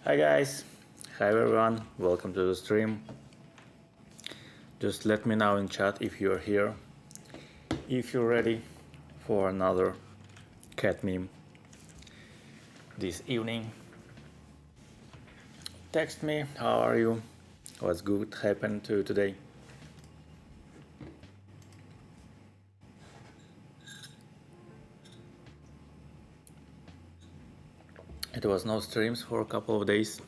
Hi guys, hi everyone, welcome to the stream. Just let me know in chat if you're here, if you're ready for another cat meme this evening. Text me, how are you, what's good happened to you today. It was no streams for a couple of days.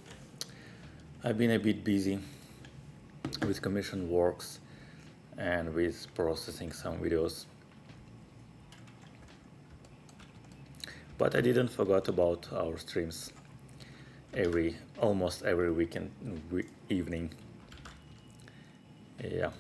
I've been a bit busy with commission works and with processing some videos. But I didn't forget about our streams almost every weekend evening. Yeah.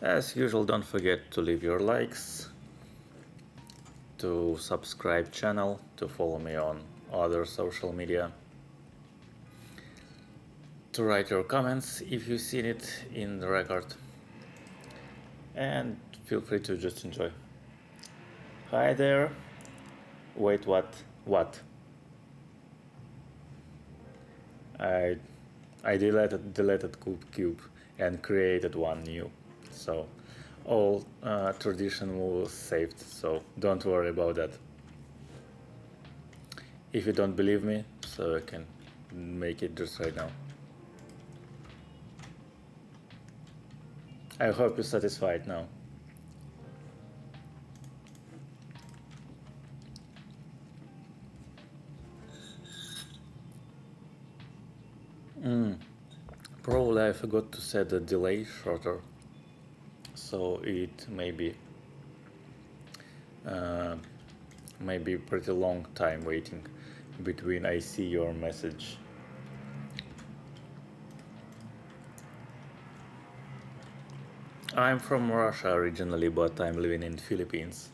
As usual, don't forget to leave your likes, to subscribe channel, to follow me on other social media, to write your comments if you've seen it in the record, and feel free to just enjoy. Hi there. Wait, what? I deleted cube and created one new. So all tradition was saved, so don't worry about that. If you don't believe me, so I can make it just right now. I hope you're satisfied now. Probably I forgot to set the delay shorter, so it may be pretty long time waiting between I see your message. I'm from Russia originally, but I'm living in Philippines,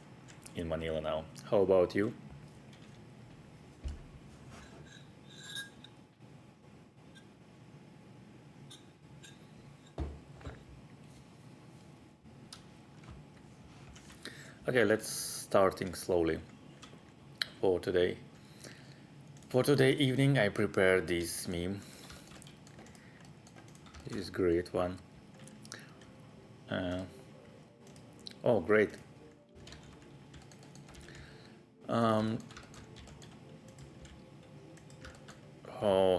in Manila now. How about you? Okay, let's starting slowly for today. For today evening, I prepared this meme. This great one. Oh, great.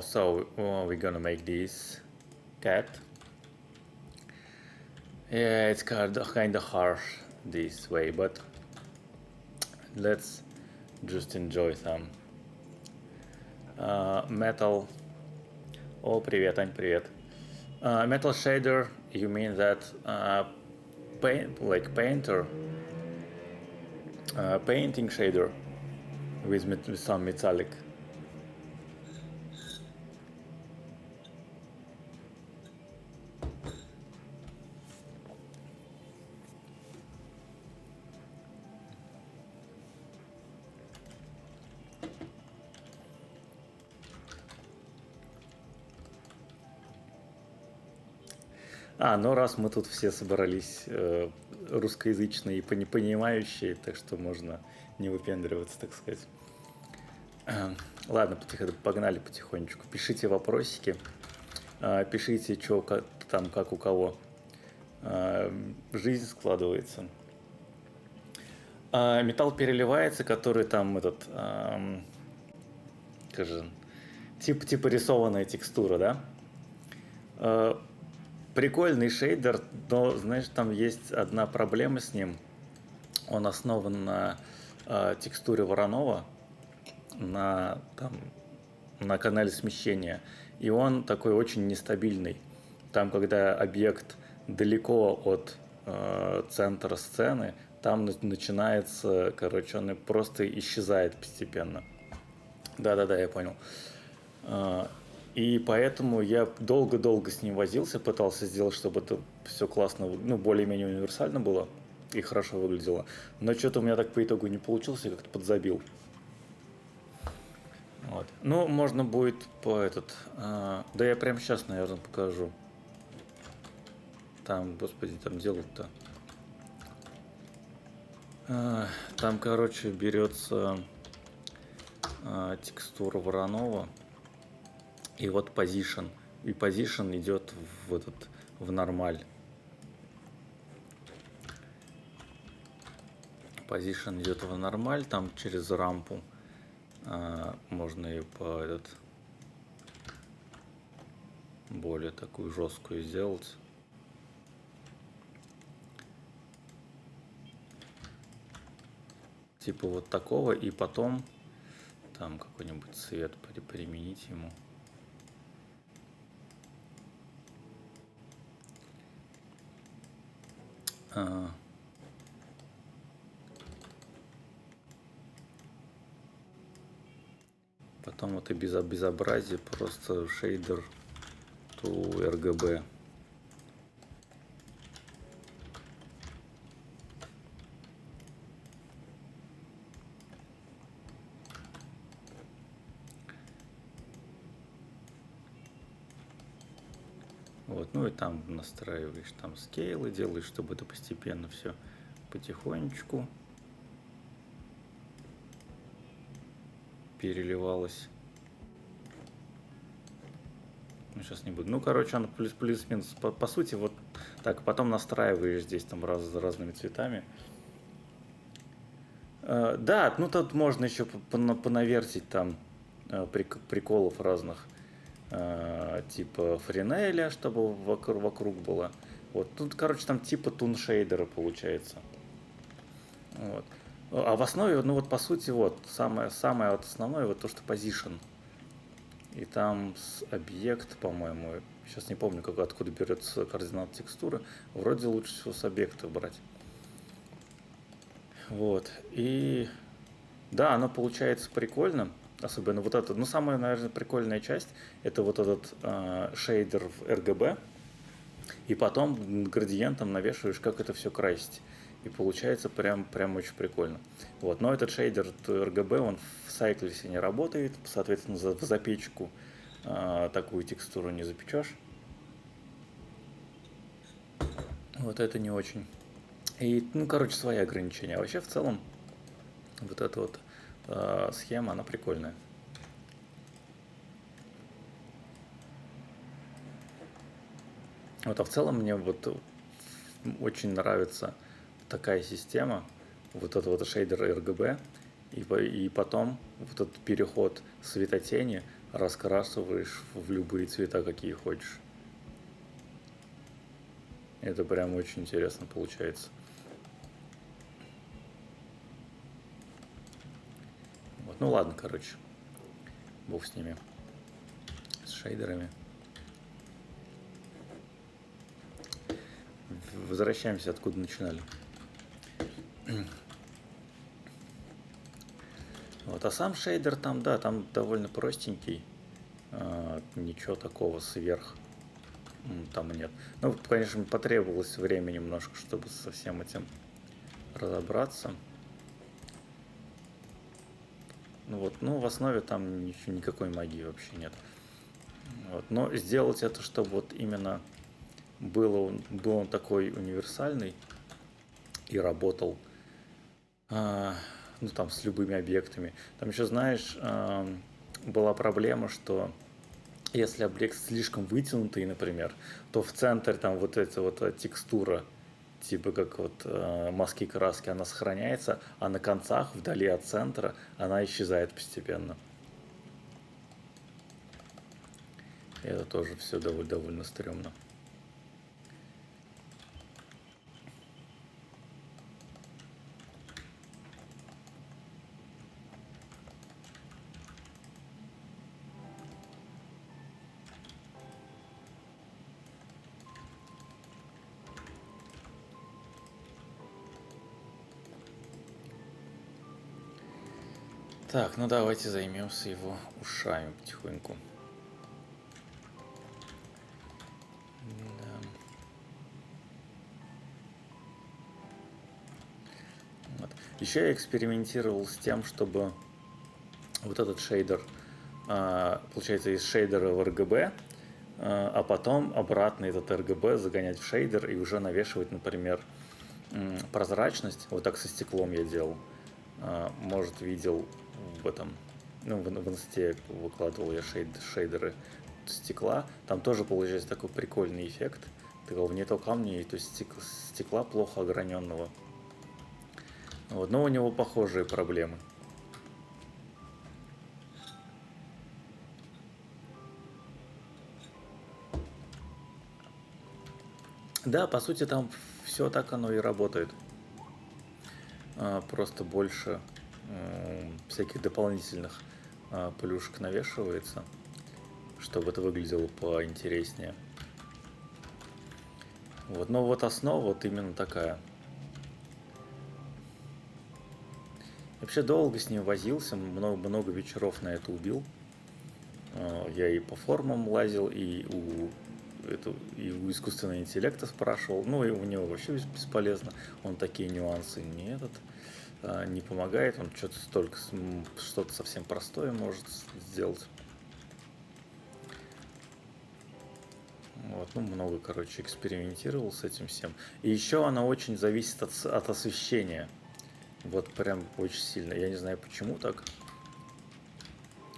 So we're gonna make this cat. Yeah, it's kind of harsh this way, but let's just enjoy some metal. Oh, привет, Ань, привет. Metal shader, you mean that painting shader with some metallic. Ну раз мы тут все собрались русскоязычные и понимающие, так что можно не выпендриваться, так сказать. Ладно, погнали потихонечку. Пишите вопросики, пишите, что там, как у кого жизнь складывается. Металл переливается, который там типа рисованная текстура, да? Прикольный шейдер, но, знаешь, там есть одна проблема с ним. Он основан на текстуре Воронова, на канале смещения. И он такой очень нестабильный. Там, когда объект далеко от центра сцены, там начинается, он просто исчезает постепенно. Да, я понял. И поэтому я долго с ним возился, пытался сделать, чтобы это все классно, более-менее универсально было и хорошо выглядело. Но что-то у меня так по итогу не получилось, я как-то подзабил. Вот. Можно будет да я прямо сейчас, наверное, покажу. Там, господи, там делают-то. Там, короче, берется текстура Воронова и вот position. И position идет в нормаль. Position идет в нормаль, там через рампу можно и по более такую жесткую сделать. Типа вот такого, и потом там какой-нибудь цвет применить ему. Потом вот и безобразие, просто шейдер to RGB. Вот, ну и там настраиваешь там скейлы, делаешь, чтобы это постепенно все потихонечку переливалось. Ну, сейчас не буду. Ну, короче, он плюс-минус. По сути, вот так. Потом настраиваешь здесь там разными цветами. Да, ну тут можно еще понавертить там приколов разных. Типа френеля, чтобы вокруг было. Вот тут, короче, там типа тун-шейдера получается. Вот. А в основе, ну вот по сути, вот самое вот основное, вот то, что position. И там объект, по-моему, сейчас не помню, откуда берется координат текстуры. Вроде лучше всего с объекта брать. Вот. И да, оно получается прикольно. Особенно вот это. Ну, самая, наверное, прикольная часть это вот этот шейдер в RGB. И потом градиентом навешиваешь, как это все красить. И получается прям очень прикольно. Вот. Но этот шейдер RGB, он в Cycless не работает. Соответственно, в запечку такую текстуру не запечешь. Вот это не очень. И, ну, короче, свои ограничения. А вообще, в целом, вот эта вот схема, она прикольная. Вот, а в целом мне вот очень нравится такая система, вот это вот шейдер RGB, и потом вот этот переход светотени раскрашиваешь в любые цвета, какие хочешь. Это прям очень интересно получается. Вот, ну ладно, короче, бог с ними, с шейдерами. Возвращаемся, откуда начинали. Вот, а сам шейдер там, да, там довольно простенький, ничего такого сверх там нет. Ну, конечно, потребовалось время немножко, чтобы со всем этим разобраться. Ну вот, ну в основе там ничего, никакой магии вообще нет. Вот, но сделать это, чтобы вот именно был он такой универсальный и работал, ну там с любыми объектами. Там еще, знаешь, была проблема, что если объект слишком вытянутый, например, то в центре там вот эта вот текстура, типа как вот маски краски, она сохраняется, а на концах, вдали от центра, она исчезает постепенно. И это тоже все довольно стрёмно. Так, ну давайте займемся его ушами потихоньку. Да. Вот. Еще я экспериментировал с тем, чтобы вот этот шейдер, получается, из шейдера в RGB а потом обратно этот RGB загонять в шейдер и уже навешивать, например, прозрачность. Вот так со стеклом я делал. Может, видел в этом, ну, в инсте выкладывал я шейдеры стекла. Там тоже получается такой прикольный эффект. Такого не то камня, и то стекла плохо ограненного. Вот, но у него похожие проблемы. Да, по сути, там все так оно и работает. Просто больше всяких дополнительных плюшек навешивается, чтобы это выглядело поинтереснее. Вот, но вот основа вот именно такая. Вообще долго с ним возился, много вечеров на это убил. Я и по формам лазил, и у искусственного интеллекта спрашивал. Ну и у него вообще бесполезно. Он такие нюансы не помогает. Он что-то совсем простое может сделать. Вот, ну, много, короче, экспериментировал с этим всем. И еще она очень зависит от освещения. Вот прям очень сильно. Я не знаю, почему так.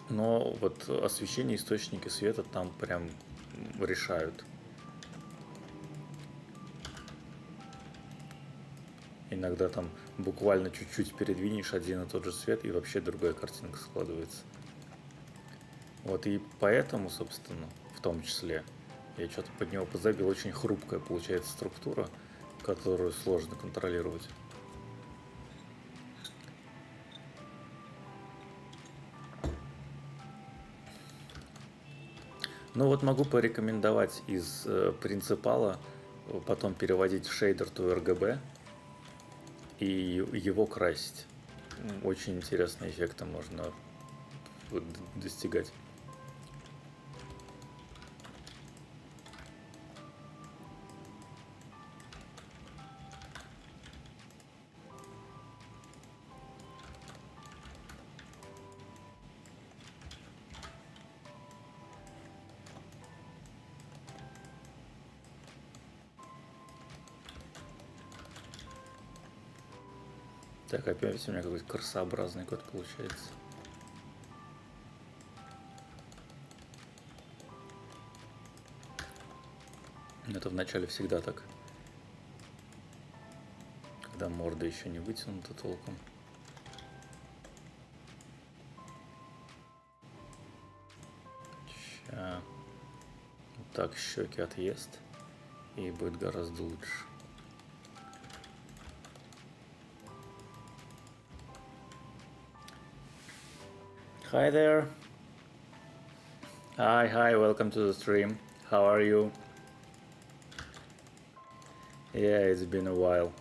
Но вот освещение, источники света там прям решают. Иногда там буквально чуть-чуть передвинешь один и тот же свет, и вообще другая картинка складывается. Вот и поэтому, собственно, в том числе, я что-то под него позабил. Очень хрупкая получается структура, которую сложно контролировать. Ну вот могу порекомендовать из принципала потом переводить в шейдер to RGB и его красить. Очень интересные эффекты можно достигать. Так, опять у меня какой-то красообразный код получается. Это вначале всегда так. Когда морда еще не вытянута толком. Ща. Вот так щеки отъест. И будет гораздо лучше. Hi there. Hi, welcome to the stream. How are you? Yeah, it's been a while.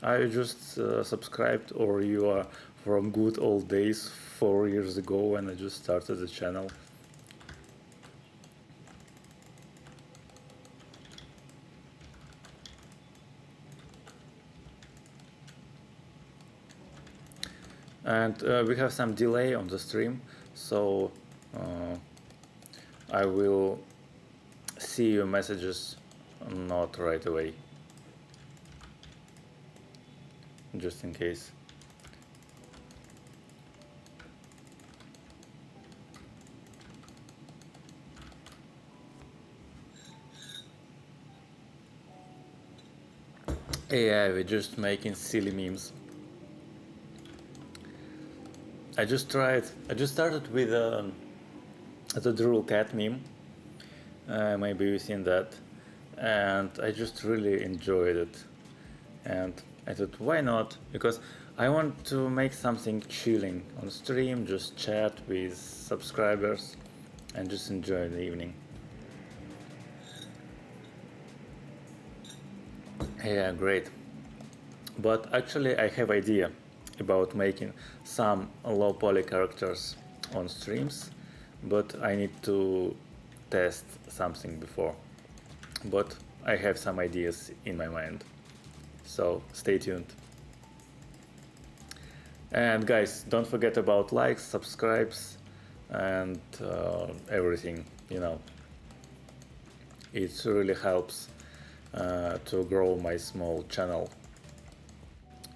Are you just subscribed, or you are from good old days 4 years ago when I just started the channel? And we have some delay on the stream, so I will see your messages not right away, just in case. Yeah, we're just making silly memes. I just started with the drool cat meme. Maybe you've seen that. And I just really enjoyed it. And I thought, why not? Because I want to make something chilling on stream, just chat with subscribers and just enjoy the evening. Yeah, great. But actually I have idea about making some low poly characters on streams, but I need to test something before, but I have some ideas in my mind, so stay tuned. And guys, don't forget about likes, subscribes, and everything, you know. It really helps to grow my small channel.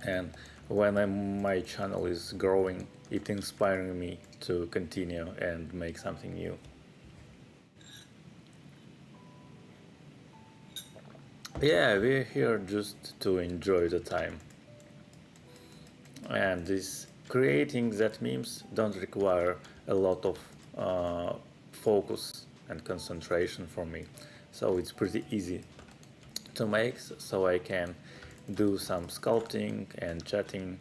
And when my channel is growing, it inspires me to continue and make something new. Yeah, we're here just to enjoy the time. And this creating that memes don't require a lot of focus and concentration for me, so it's pretty easy to make, so I can do some sculpting and chatting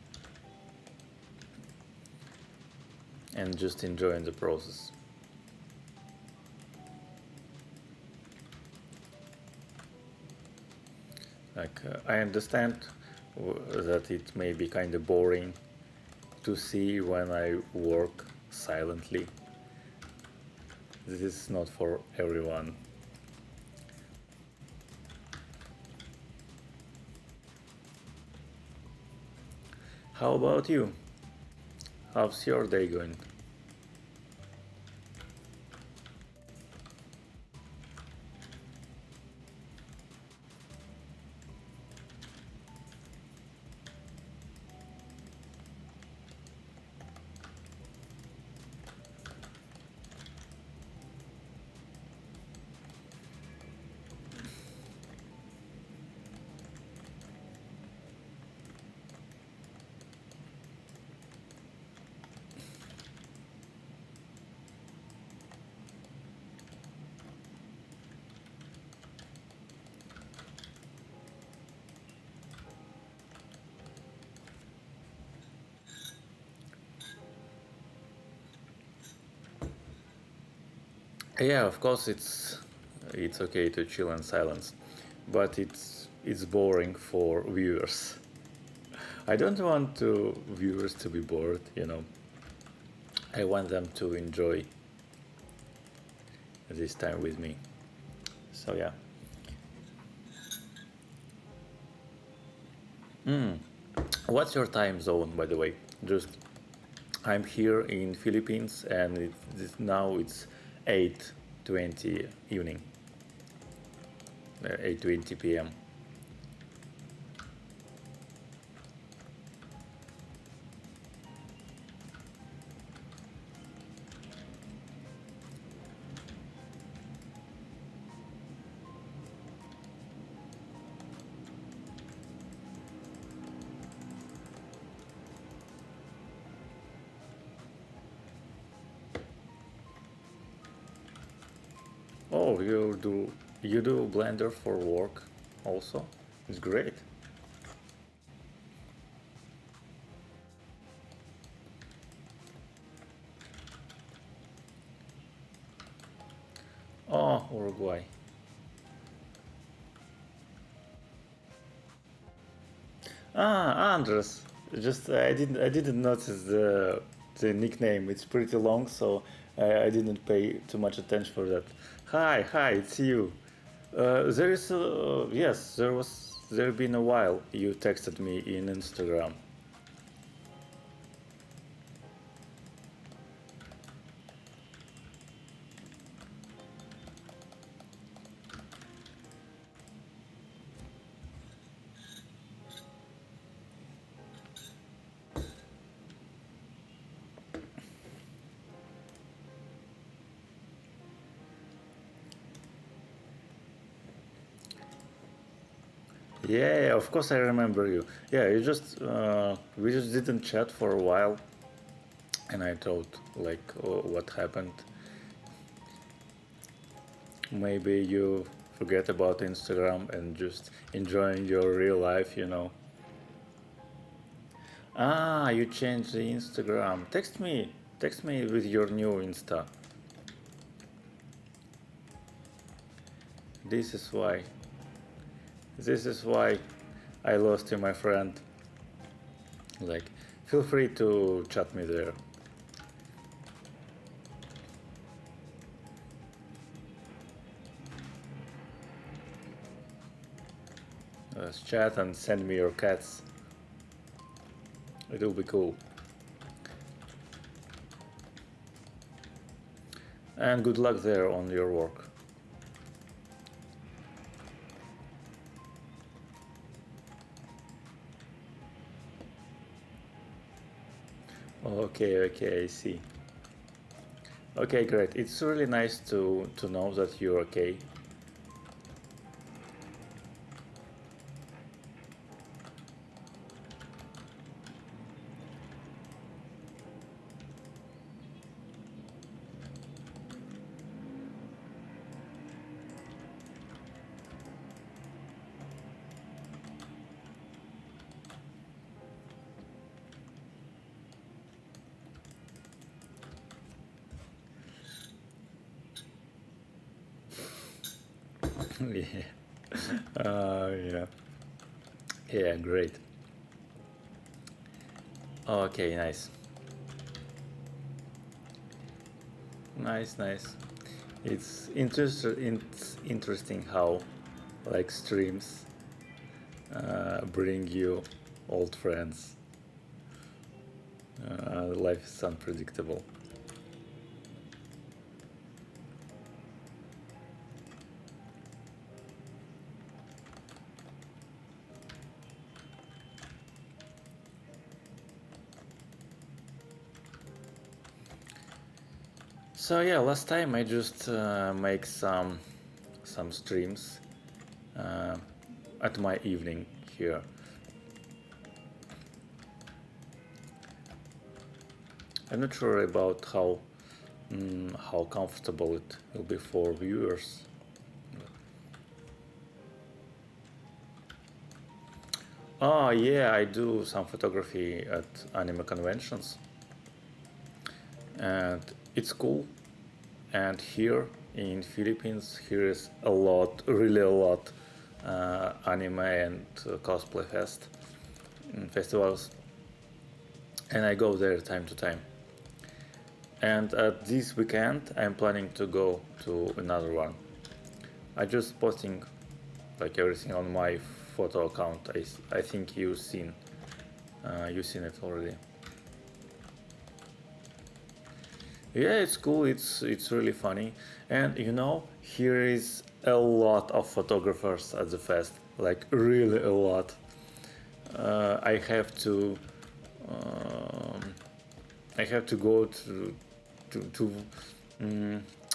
and just enjoying the process. Like I understand that it may be kind of boring to see when I work silently. This is not for everyone. How about you? How's your day going? Yeah, of course it's okay to chill in silence, but it's boring for viewers. I don't want viewers to be bored, you know. I want them to enjoy this time with me. So yeah. What's your time zone, by the way? Just I'm here in Philippines, and now it's 8:20 evening, 8:20 p.m. Oh, you do Blender for work also? It's great. Oh, Uruguay. Ah, Andres. Just I didn't notice the nickname. It's pretty long, so I didn't pay too much attention for that. Hi, it's you. There is yes, there been a while you texted me in Instagram. Yeah, of course I remember you. Yeah, you just we just didn't chat for a while, and I thought like, oh, what happened? Maybe you forget about Instagram and just enjoying your real life, you know. Ah, you changed the Instagram. Text me with your new Insta. This is why. This is why I lost you, my friend. Like, feel free to chat me there. chat and send me your cats. It will be cool. And good luck there on your work. Okay, I see. Okay, great. It's really nice to know that you're okay. Yeah. Yeah. Yeah, great. Okay, nice. Nice. It's interesting how like streams bring you old friends. Life is unpredictable. So yeah, last time I just make some streams at my evening here. I'm not sure about how comfortable it will be for viewers. Oh yeah, I do some photography at anime conventions, and it's cool. And here in Philippines, here is a lot, really a lot, anime and cosplay festivals, and I go there time to time. And this weekend, I'm planning to go to another one. I just posting like everything on my photo account. I think you've seen it already. Yeah, it's cool. It's really funny, and you know, here is a lot of photographers at the fest. Like really a lot. I have to go to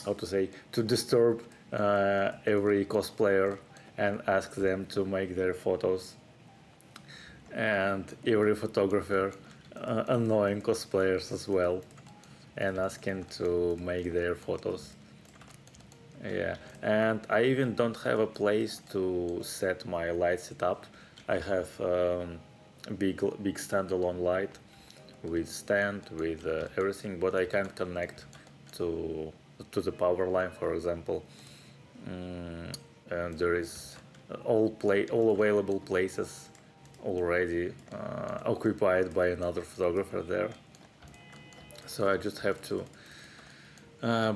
how to say, to disturb every cosplayer and ask them to make their photos, and every photographer annoying cosplayers as well and asking to make their photos. Yeah, and I even don't have a place to set my light setup. I have a big standalone light with stand, with everything, but I can't connect to the power line, for example. And there is all available places already occupied by another photographer there. So I just have to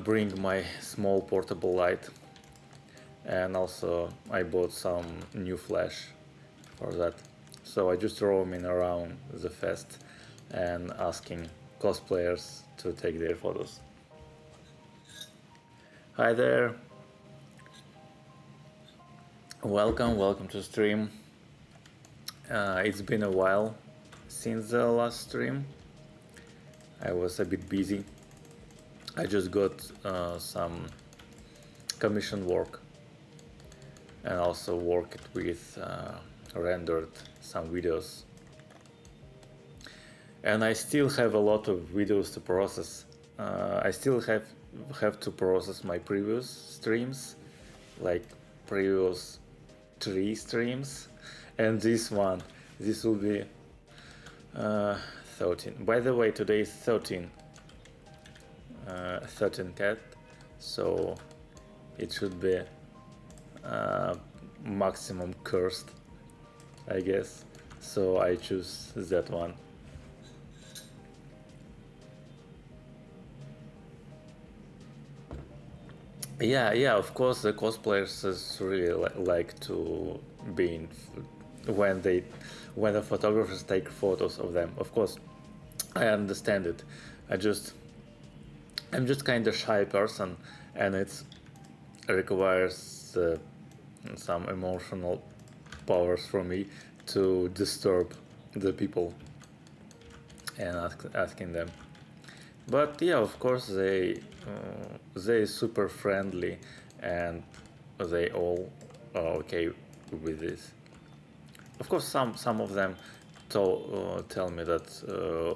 bring my small portable light, and also I bought some new flash for that. So I just roaming around the fest and asking cosplayers to take their photos. Hi there. Welcome to stream. It's been a while since the last stream. I was a bit busy. I just got some commission work and also worked with rendered some videos. And I still have a lot of videos to process. I still have to process my previous streams, like previous 3 streams, and this one. This will be 13. By the way, today is 13 cat, so it should be maximum cursed, I guess. So I choose that one. Yeah, of course the cosplayers really like to be when they when the photographers take photos of them. Of course, I understand it. I'm just kind of shy person, and it requires some emotional powers from me to disturb the people and asking them. But yeah, of course they super friendly, and they all are okay with this. Of course, some of them tell me that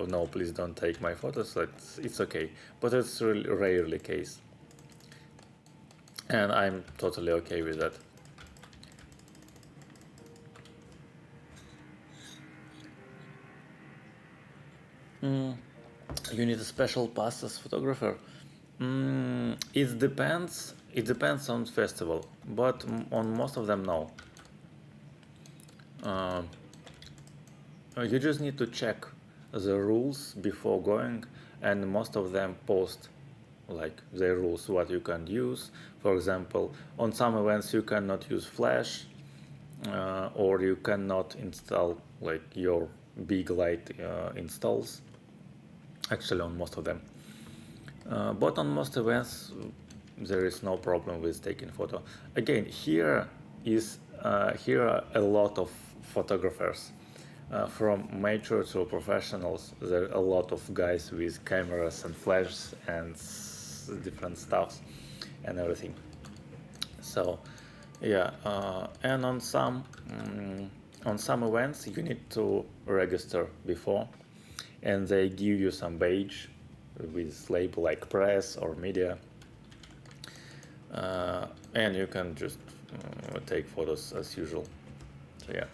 no, please don't take my photos. It's okay, but it's really rarely case, and I'm totally okay with that. You need a special pass as photographer. It depends. It depends on festival, but on most of them, no. You just need to check the rules before going, and most of them post like their rules what you can use. For example, on some events you cannot use flash, or you cannot install like your big light installs. Actually, on most of them, but on most events there is no problem with taking photo. Again, here are a lot of photographers, from amateur to professionals. There are a lot of guys with cameras and flashes and different stuffs and everything. So yeah, and on some events you need to register before, and they give you some badge with label like press or media, and you can just take photos as usual. So yeah.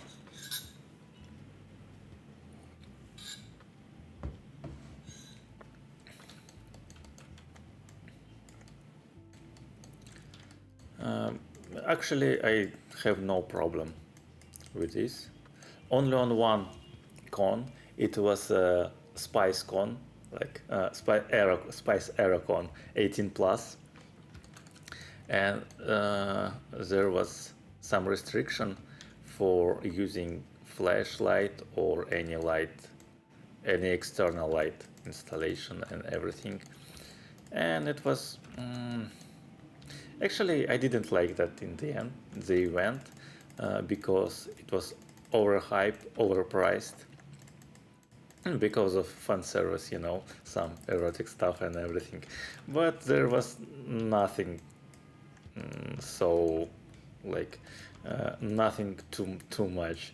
Actually, I have no problem with this. Only on one con, it was a Spice Con, like Spice Era Con 18 plus, and there was some restriction for using flashlight or any light, any external light installation and everything, and it was. Actually, I didn't like that in the end, the event, because it was overhyped, overpriced, because of fan service, some erotic stuff and everything. But there was nothing, so like nothing too much,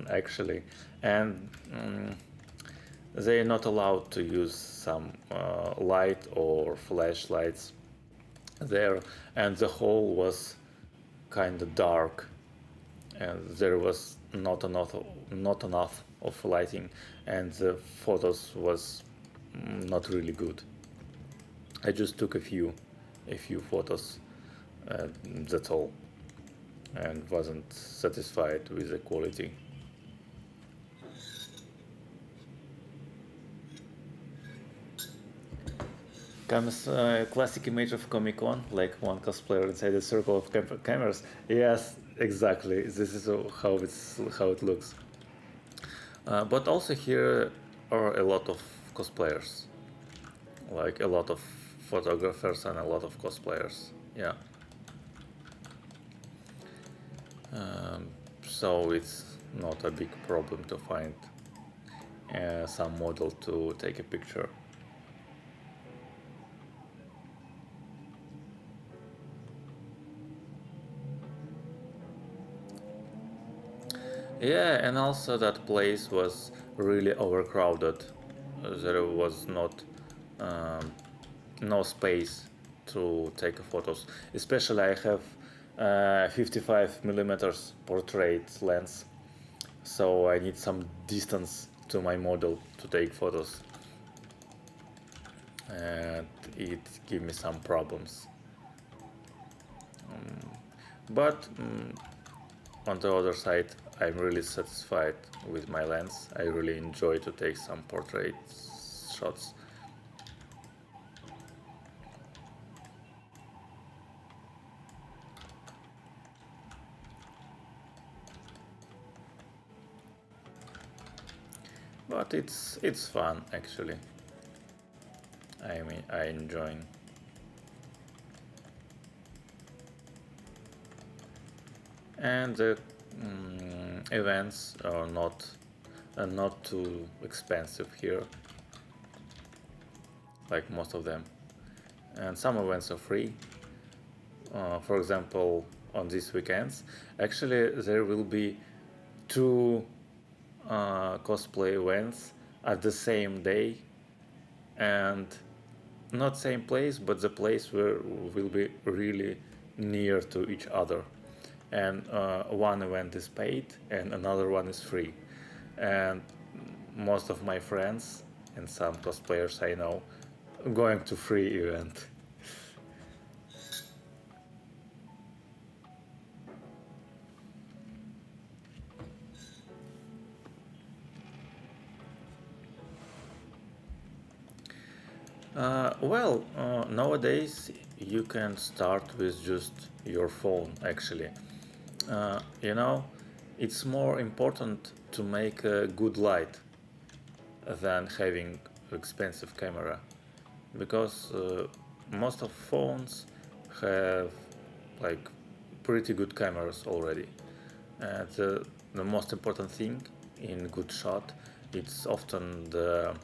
actually, and they are not allowed to use some light or flashlights there, and the hall was kind of dark, and there was not enough of lighting, and the photos was not really good. I just took a few photos, that's all, and wasn't satisfied with the quality. Comes a classic image of Comic Con, like one cosplayer inside a circle of cameras. Yes, exactly. This is how it looks. But also here are a lot of cosplayers, like a lot of photographers and a lot of cosplayers. Yeah. So it's not a big problem to find some model to take a picture. Yeah, and also that place was really overcrowded. There was no space to take photos. Especially I have 55 millimeters portrait lens, so I need some distance to my model to take photos, and it gave me some problems. But on the other side, I'm really satisfied with my lens. I really enjoy to take some portrait shots. but it's fun actually. I mean, I enjoying. And the events are not too expensive here, like most of them. And some events are free. For example, on these weekends, actually there will be two cosplay events at the same day, and not same place, but the place where will be really near to each other. And one event is paid and another one is free. And most of my friends and some cosplayers I know going to free event. Nowadays you can start with just your phone actually. You know, it's more important to make a good light than having expensive camera, because most of phones have like pretty good cameras already. And the most important thing in good shot, it's often the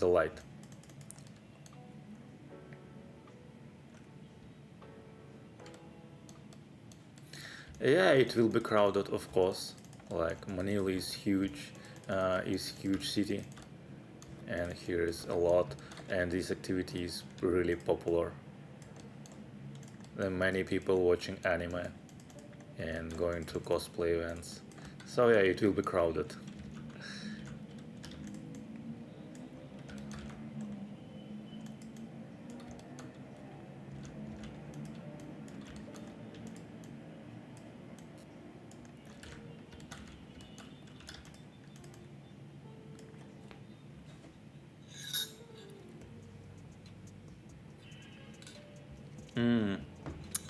light. Yeah, it will be crowded, of course. Like Manila is huge city, and here is a lot, and this activity is really popular. There are many people watching anime and going to cosplay events. So yeah, it will be crowded.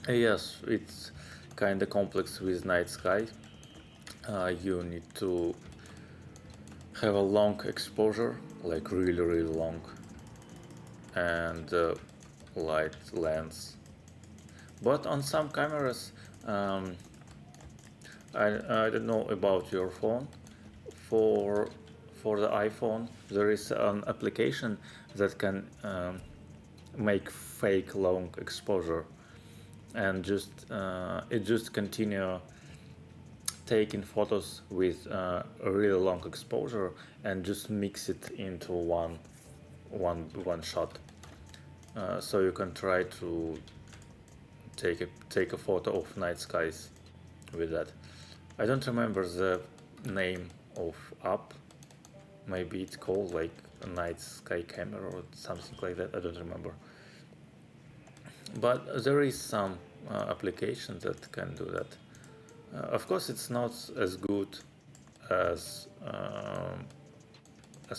Yes, it's kinda complex with night sky. You need to have a long exposure, like really long, and light lens. But on some cameras, I don't know about your phone. For for the iPhone, there is an application that can make fake long exposure, and it just continue taking photos with a really long exposure and just mix it into one shot. So you can try to take a photo of night skies with that. I don't remember the name of app. Maybe it's called like a night sky camera or something like that. I don't remember. But there is some application that can do that. Of course, it's not as good as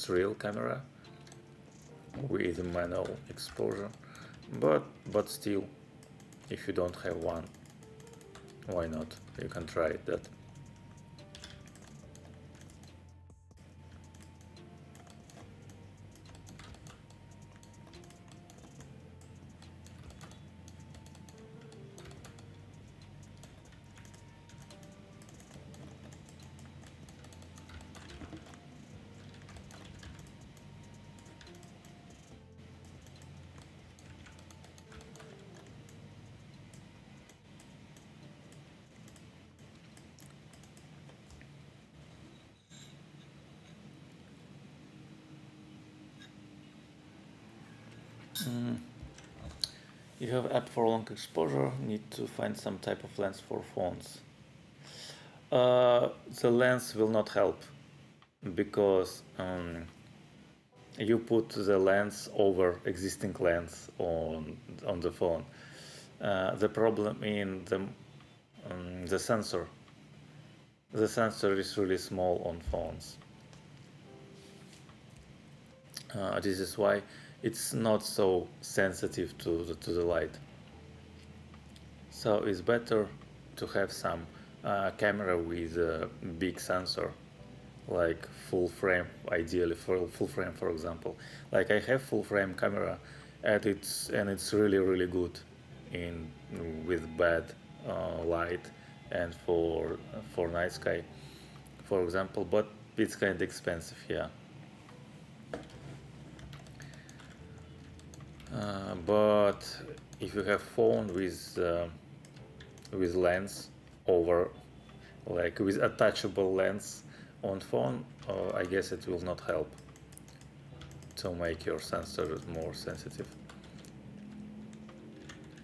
real camera with manual exposure, but still, if you don't have one, why not? You can try it. That. You have app for long exposure. Need to find some type of lens for phones. The lens will not help because you put the lens over existing lens on the phone. The problem in the sensor. The sensor is really small on phones. This is why it's not so sensitive to the light. So it's better to have some camera with a big sensor, like full frame, ideally for full frame, for example. Like I have full frame camera, and it's really good in with bad light and for night sky, for example. But it's kind of expensive, yeah. But if you have phone with lens over, like with attachable lens on phone, I guess it will not help to make your sensor more sensitive.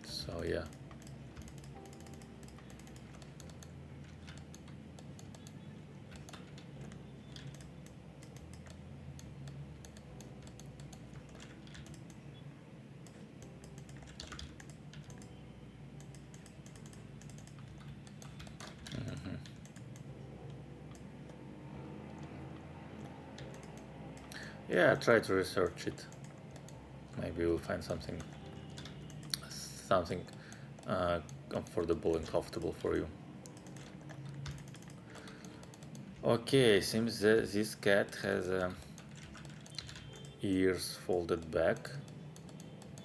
So yeah. Yeah, try to research it. Maybe we'll find something comfortable and comfortable for you. Okay, seems that this cat has ears folded back,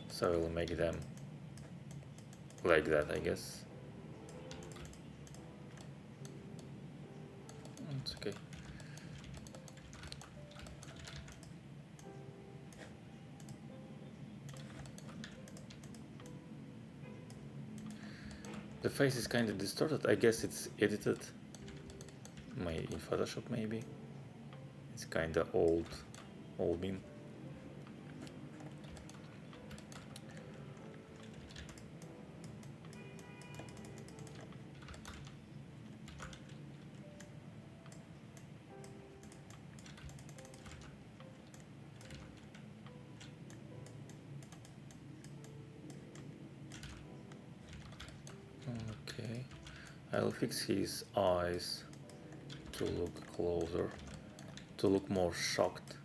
so we'll make them like that, I guess. It's okay. The face is kind of distorted. I guess it's edited. In Photoshop maybe. It's kind of old beam. Okay, I'll fix his eyes to look closer, to look more shocked.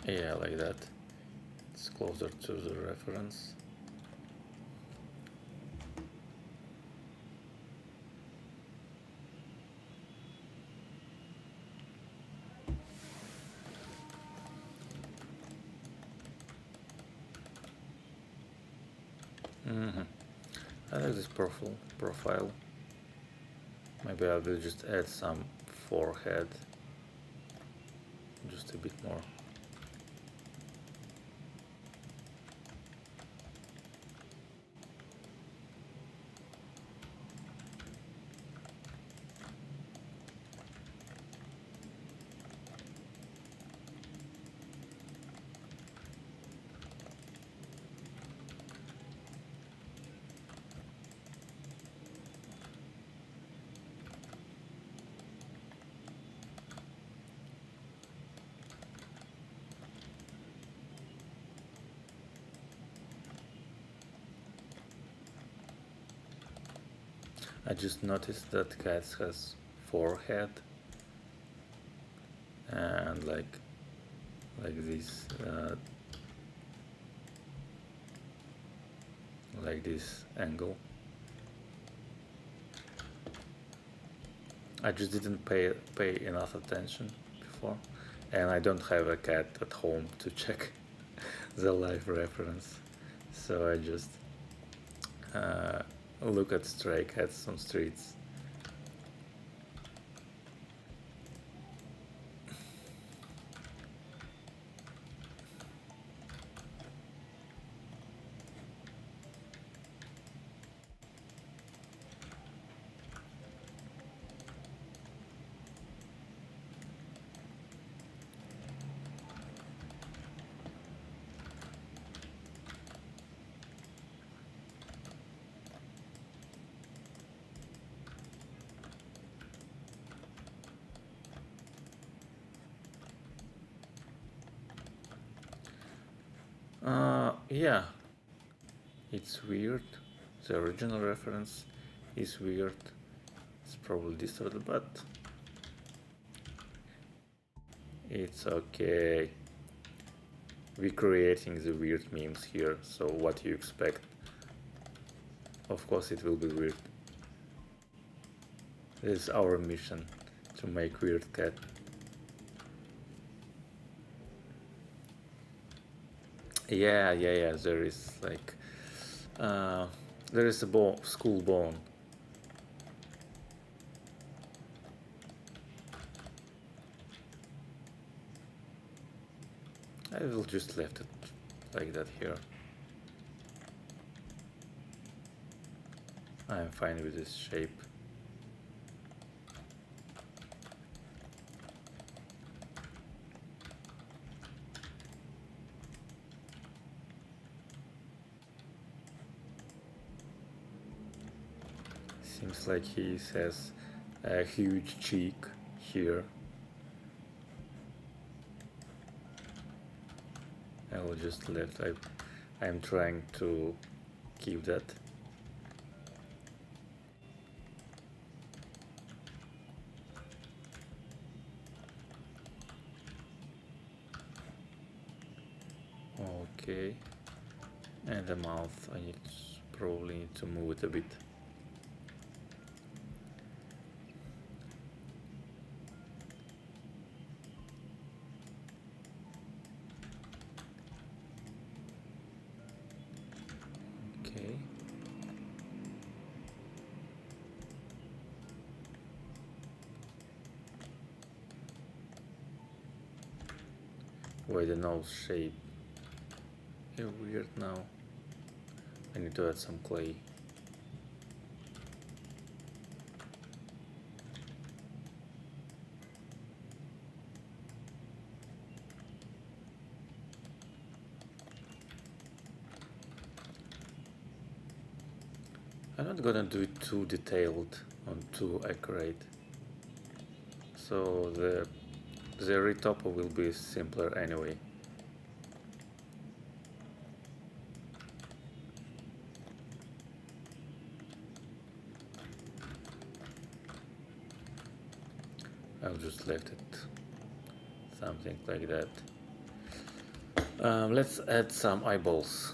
Yeah, like that. It's closer to the reference. I like this profile. Maybe I will just add some forehead, just a bit more. I just noticed that cats has forehead and like this like this angle. I just didn't pay enough attention before, and I don't have a cat at home to check the live reference, so I just look at stray cats on streets. Yeah, it's weird. The original reference is weird. It's probably distorted, but it's okay. We're creating the weird memes here, so what you expect? Of course it will be weird. This is our mission, to make weird cat. Yeah, there is like there is a school bone. I will just left it like that here. I'm fine with this shape. Seems like he has a huge cheek here. I will just left. I'm trying to keep that. Okay. And the mouth, I probably need to move it a bit. Okay. Why the nose shape? You're weird now. I need to add some clay. I'm not gonna do it too detailed or too accurate. So the retopper will be simpler anyway. I'll just let it something like that. Let's add some eyeballs.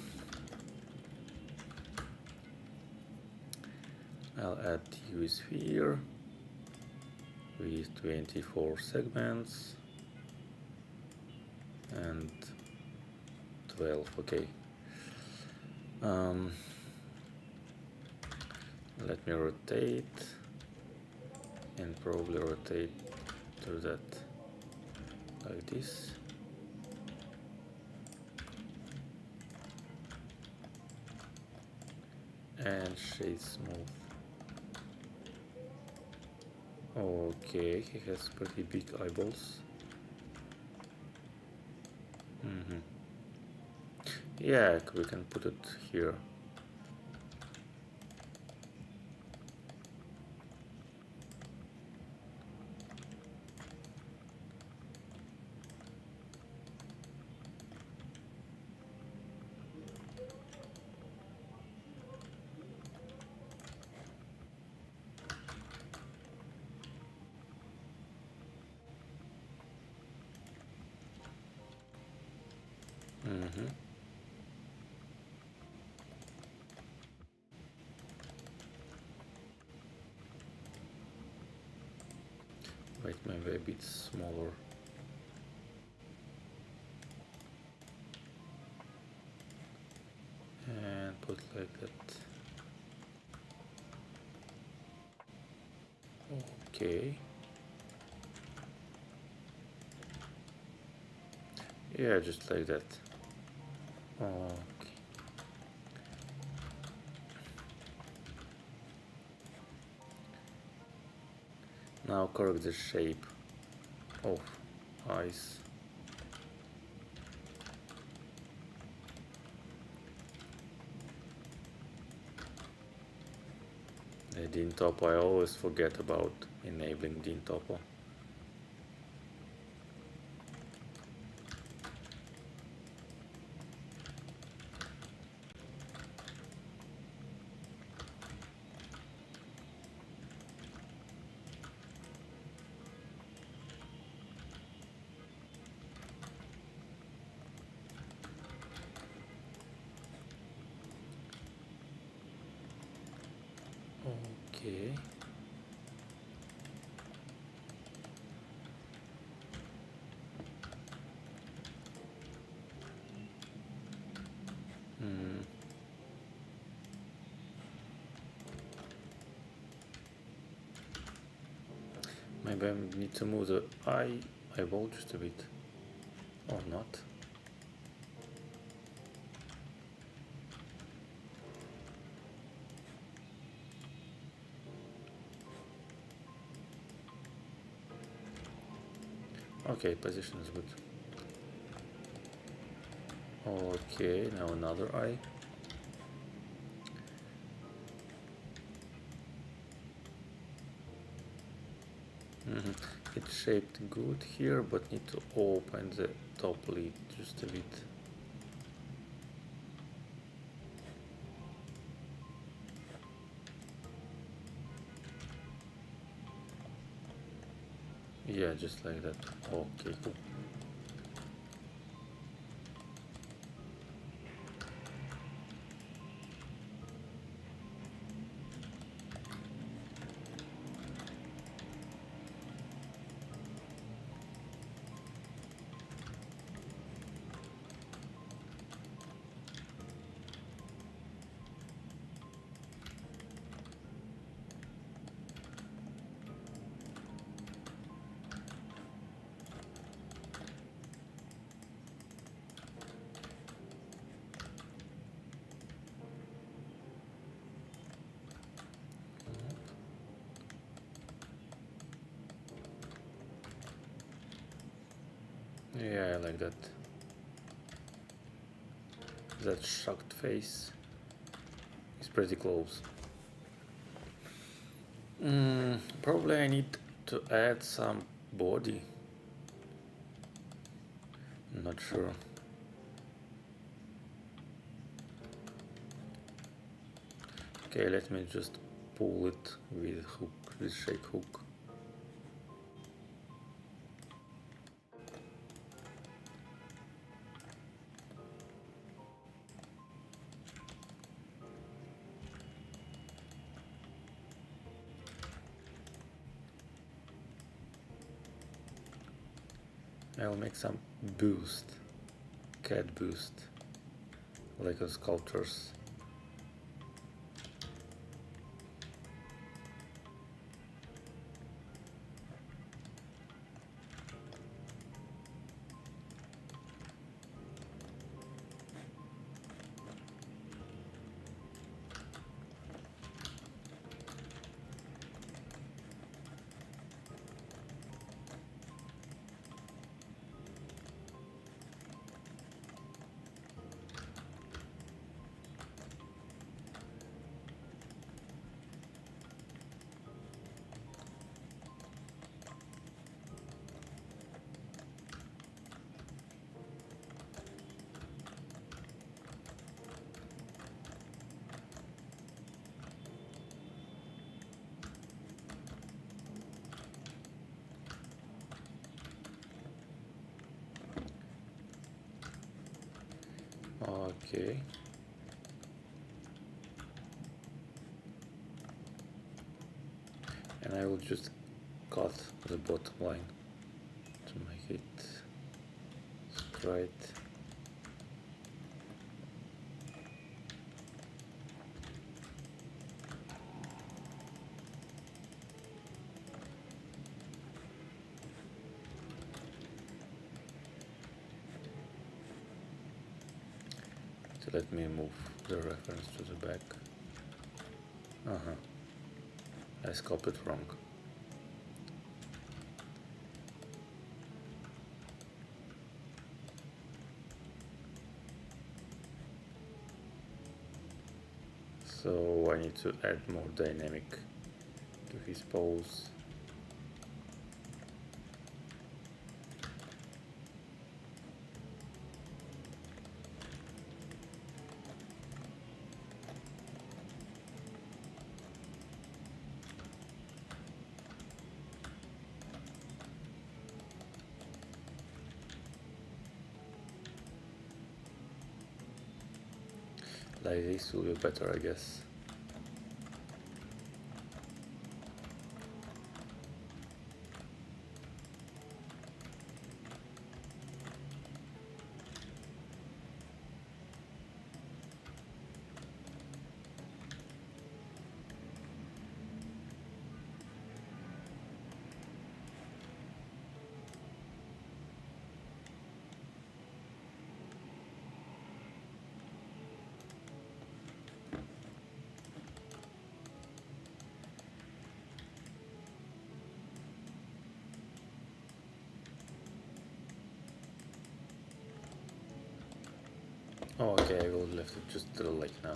I'll add UV sphere with 24 segments and 12. Okay. Let me rotate and probably rotate to that like this. And shade smooth. Okay, he has pretty big eyeballs. Yeah, we can put it here. Wait, maybe a bit smaller. And put like that. Okay. Yeah, just like that. Okay. Now correct the shape of eyes. The Dean Topo, I always forget about enabling Dean Topo. Okay. Maybe I need to move the eyeball just a bit, or not. Okay, position is good. Okay, now another eye. It's shaped good here, but need to open the top lid just a bit. Yeah, just like that. Okay, cool. Yeah, I like that. That shocked face is pretty close. Probably I need to add some body. Not sure. Okay, let me just pull it with hook, with shake hook. I'll make some boost, cat boost, like on sculptures. Okay. And I will just cut the bottom line to make it straight. So let me move the reference to the back. I sculpted it wrong. So I need to add more dynamic to his pose. Like this will be better, I guess. Oh, okay, I will left it just to the lake now.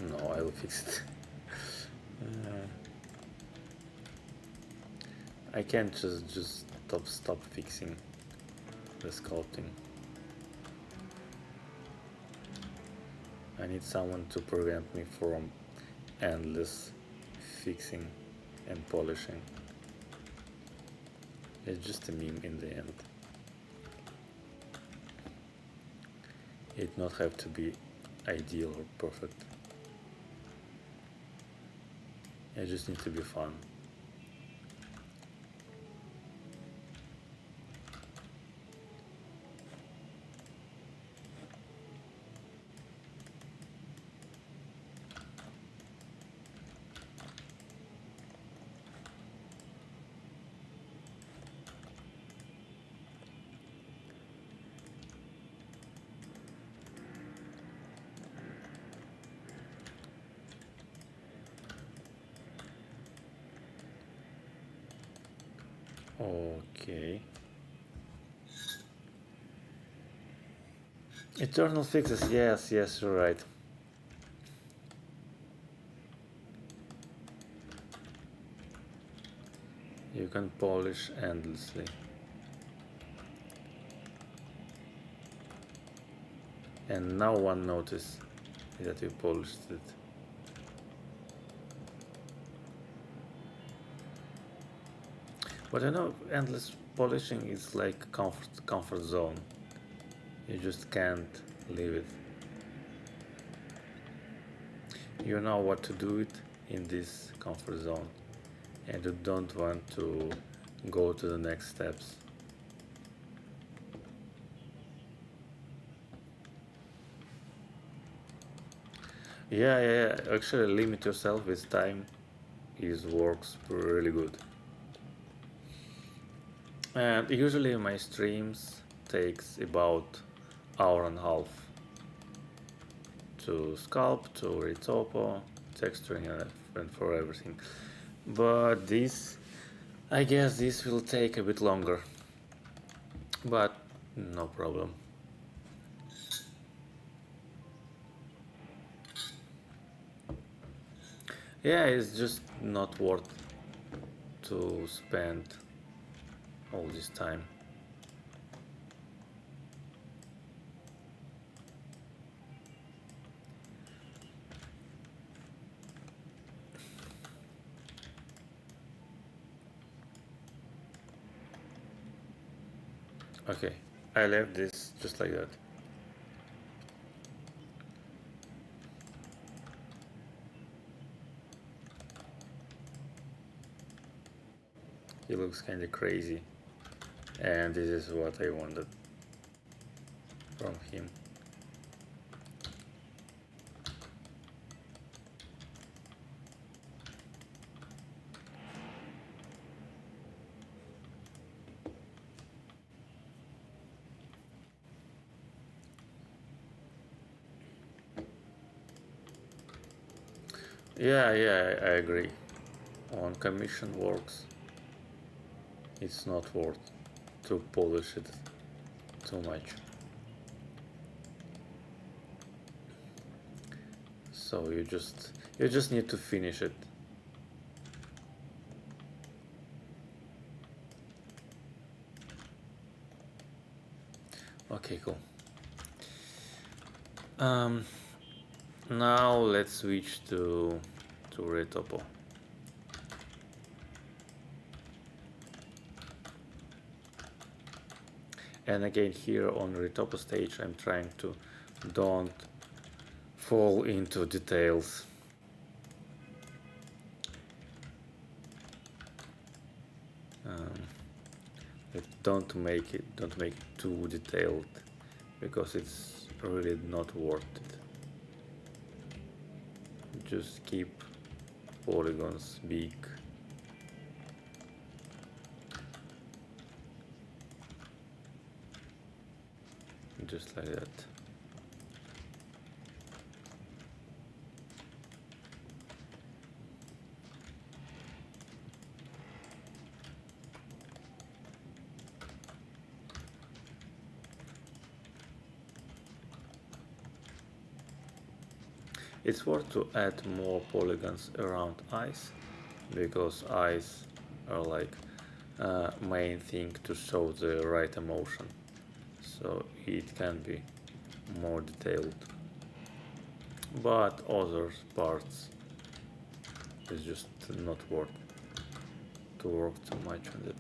No, I will fix it. I can't just stop fixing the sculpting. I need someone to prevent me from endless fixing and polishing. It's just a meme in the end. It not have to be ideal or perfect. It just needs to be fun. Okay. Eternal fixes, yes, you're right. You can polish endlessly. And now one notice that you polished it. But I know endless polishing is like comfort zone. You just can't leave it. You know what to do it in this comfort zone, and you don't want to go to the next steps. Yeah. Actually, limit yourself with time works really good. And usually my streams takes about hour and a half to sculpt, to retopo, texturing, and for everything. But this, I guess this will take a bit longer, but no problem. Yeah, it's just not worth to spend all this time. Okay, I left this just like that. He looks kinda crazy, and this is what I wanted from him. Yeah, I agree. On commission works, it's not worth to polish it too much. So you just need to finish it. Okay, cool. Now let's switch to retopo. And again, here on retopo stage, I'm trying to don't fall into details. Don't make it too detailed, because it's really not worth it. Just keep polygons big. Just like that. it's worth to add more polygons around eyes, because eyes are like main thing to show the right emotion, so it can be more detailed, but other parts is just not worth to work too much on it.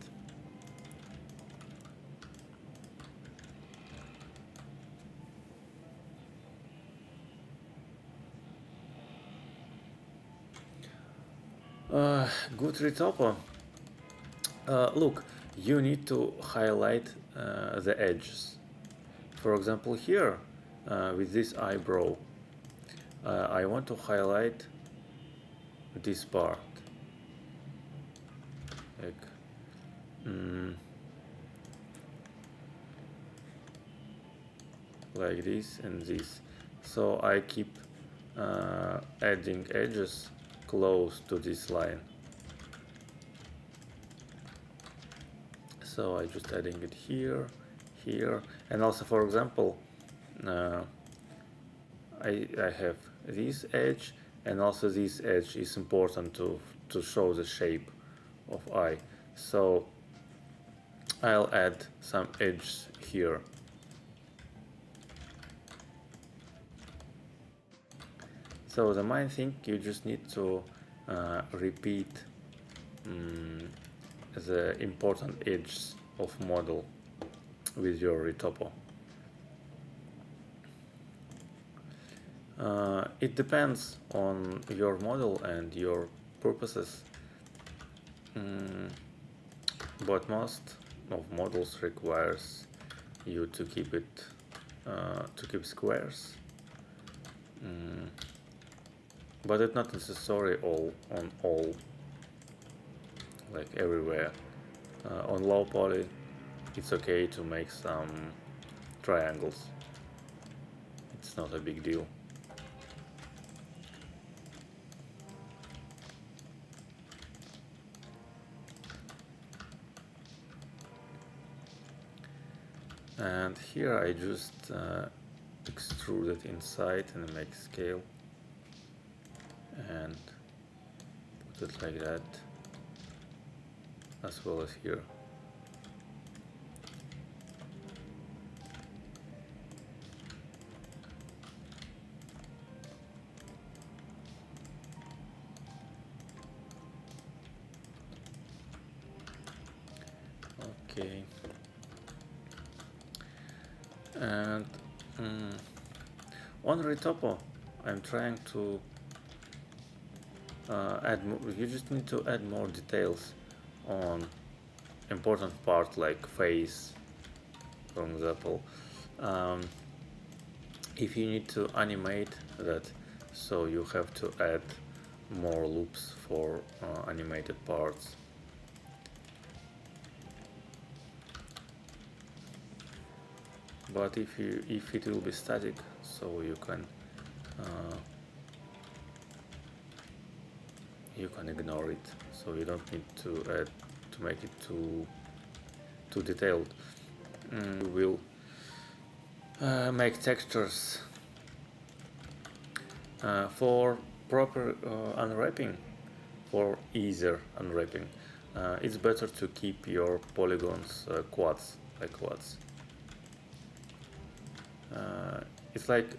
Good retopo. Look, you need to highlight the edges. For example, here with this eyebrow, I want to highlight this part, like this and this. So I keep adding edges close to this line. So I just adding it here, here, and also, for example, I have this edge, and also this edge is important to show the shape of eye. So I'll add some edges here. So the main thing, you just need to repeat the important edges of model with your retopo. It depends on your model and your purposes, but most of models requires you to keep it to keep squares, but it's not necessary on all, like everywhere. On low poly, it's okay to make some triangles. It's not a big deal. And here I just extrude it inside and make scale and put it like that, as well as here. Okay. And on retopo, I'm trying to add more. You just need to add more details on important part like face, for example. If you need to animate that, so you have to add more loops for animated parts. But if it will be static, so you can ignore it. So you don't need to add to make it too detailed. We will make textures for proper unwrapping, for easier unwrapping. It's better to keep your polygons quads, like quads. It's like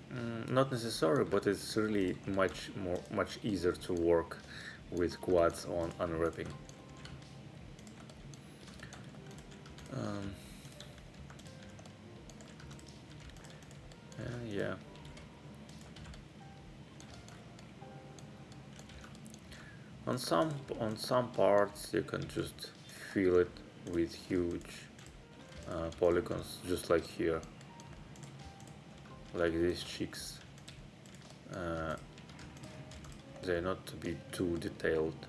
not necessary, but it's really much easier to work with quads on unwrapping. Yeah. On some parts you can just fill it with huge polygons, just like here. Like these cheeks, they're not to be too detailed,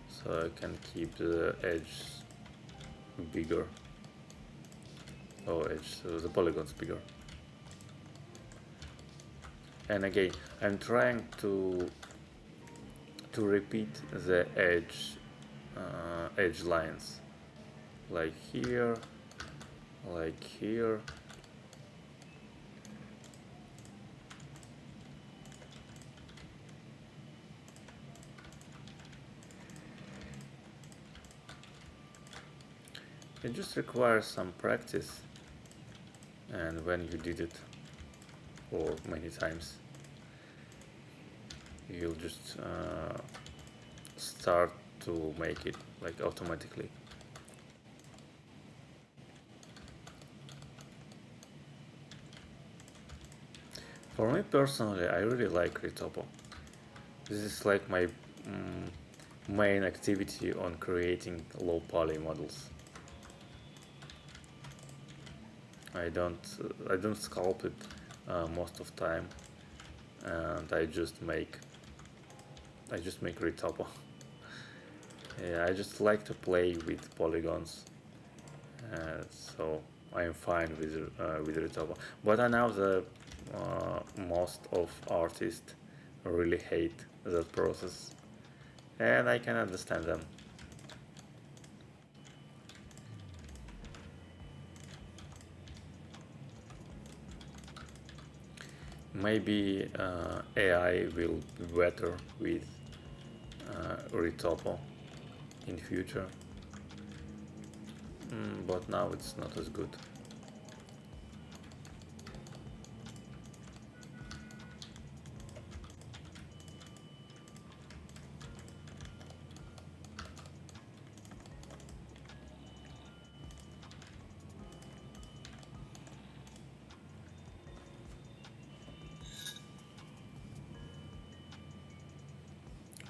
so I can keep the edge bigger. So the polygons bigger. And again, I'm trying to repeat the edge lines, like here, It just requires some practice, and when you did it for many times, you'll just start to make it like automatically. For me personally, I really like Retopo. This is like my main activity on creating low poly models. I don't sculpt it most of time, and I just make Retopo. Yeah, I just like to play with polygons, so I'm fine with Retopo. But I know the most of artists really hate that process, and I can understand them. Maybe AI will be better with Retopo in future, but now it's not as good.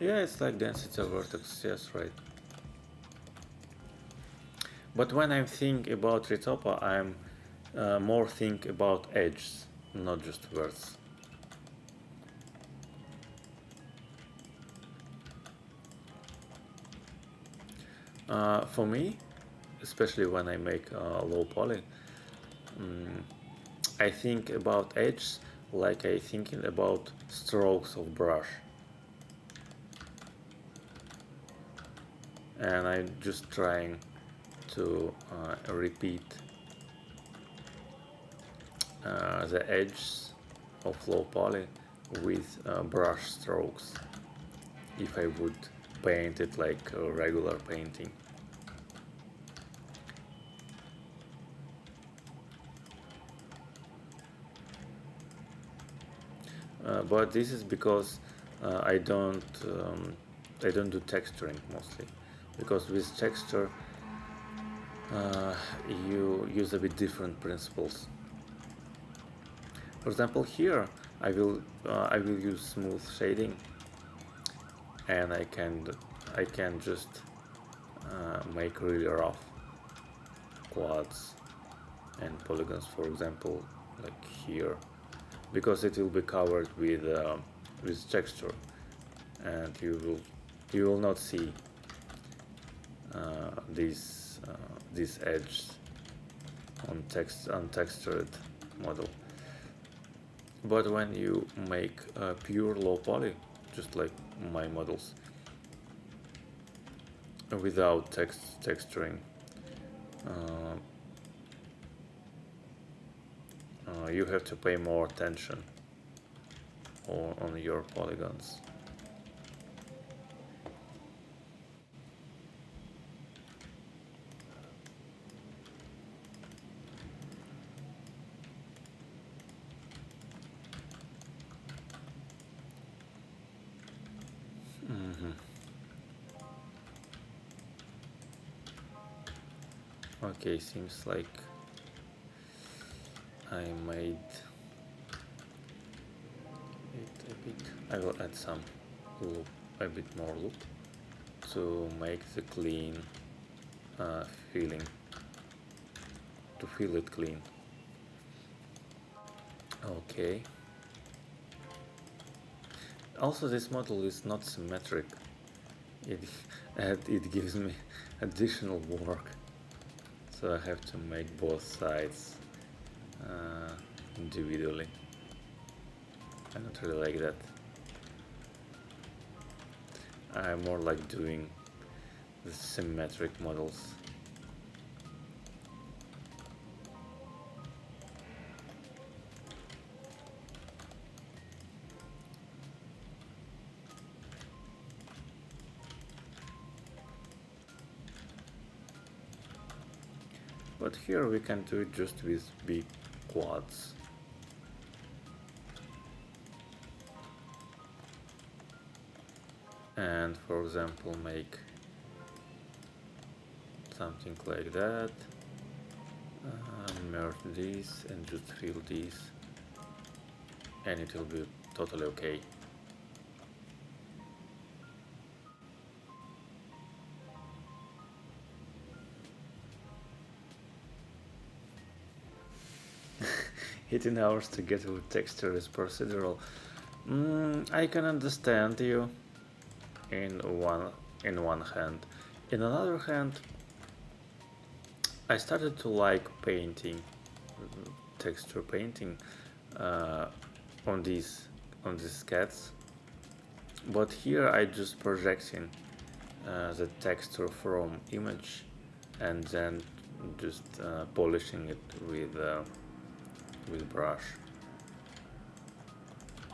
Yeah, it's like density of vertex, yes, right. But when I think about Retopo, I'm more think about edges, not just words. For me, especially when I make low poly, I think about edges like I thinking about strokes of brush, and I'm just trying to repeat the edges of low poly with brush strokes if I would paint it like a regular painting. But this is because I don't do texturing mostly, because with texture you use a bit different principles. For example, here I will use smooth shading, and I can just make really rough quads and polygons, for example, like here, because it will be covered with texture, and you will not see these edges on textured model. But when you make pure low poly, just like my models, without texturing, you have to pay more attention on your polygons. Okay, seems like I made it a bit. I will add some loop, a bit more loop, to make the clean feeling, to feel it clean. Okay. Also, this model is not symmetric. It gives me additional work, so I have to make both sides individually. I don't really like that. I more like doing the symmetric models. But here we can do it just with big quads. And for example, make something like that. Merge these and just fill these, and it will be totally okay. Hitting hours to get with texture is procedural. I can understand you in one hand. In another hand, I started to like painting, texture painting on these cats, but here I just projecting the texture from image and then just polishing it with brush.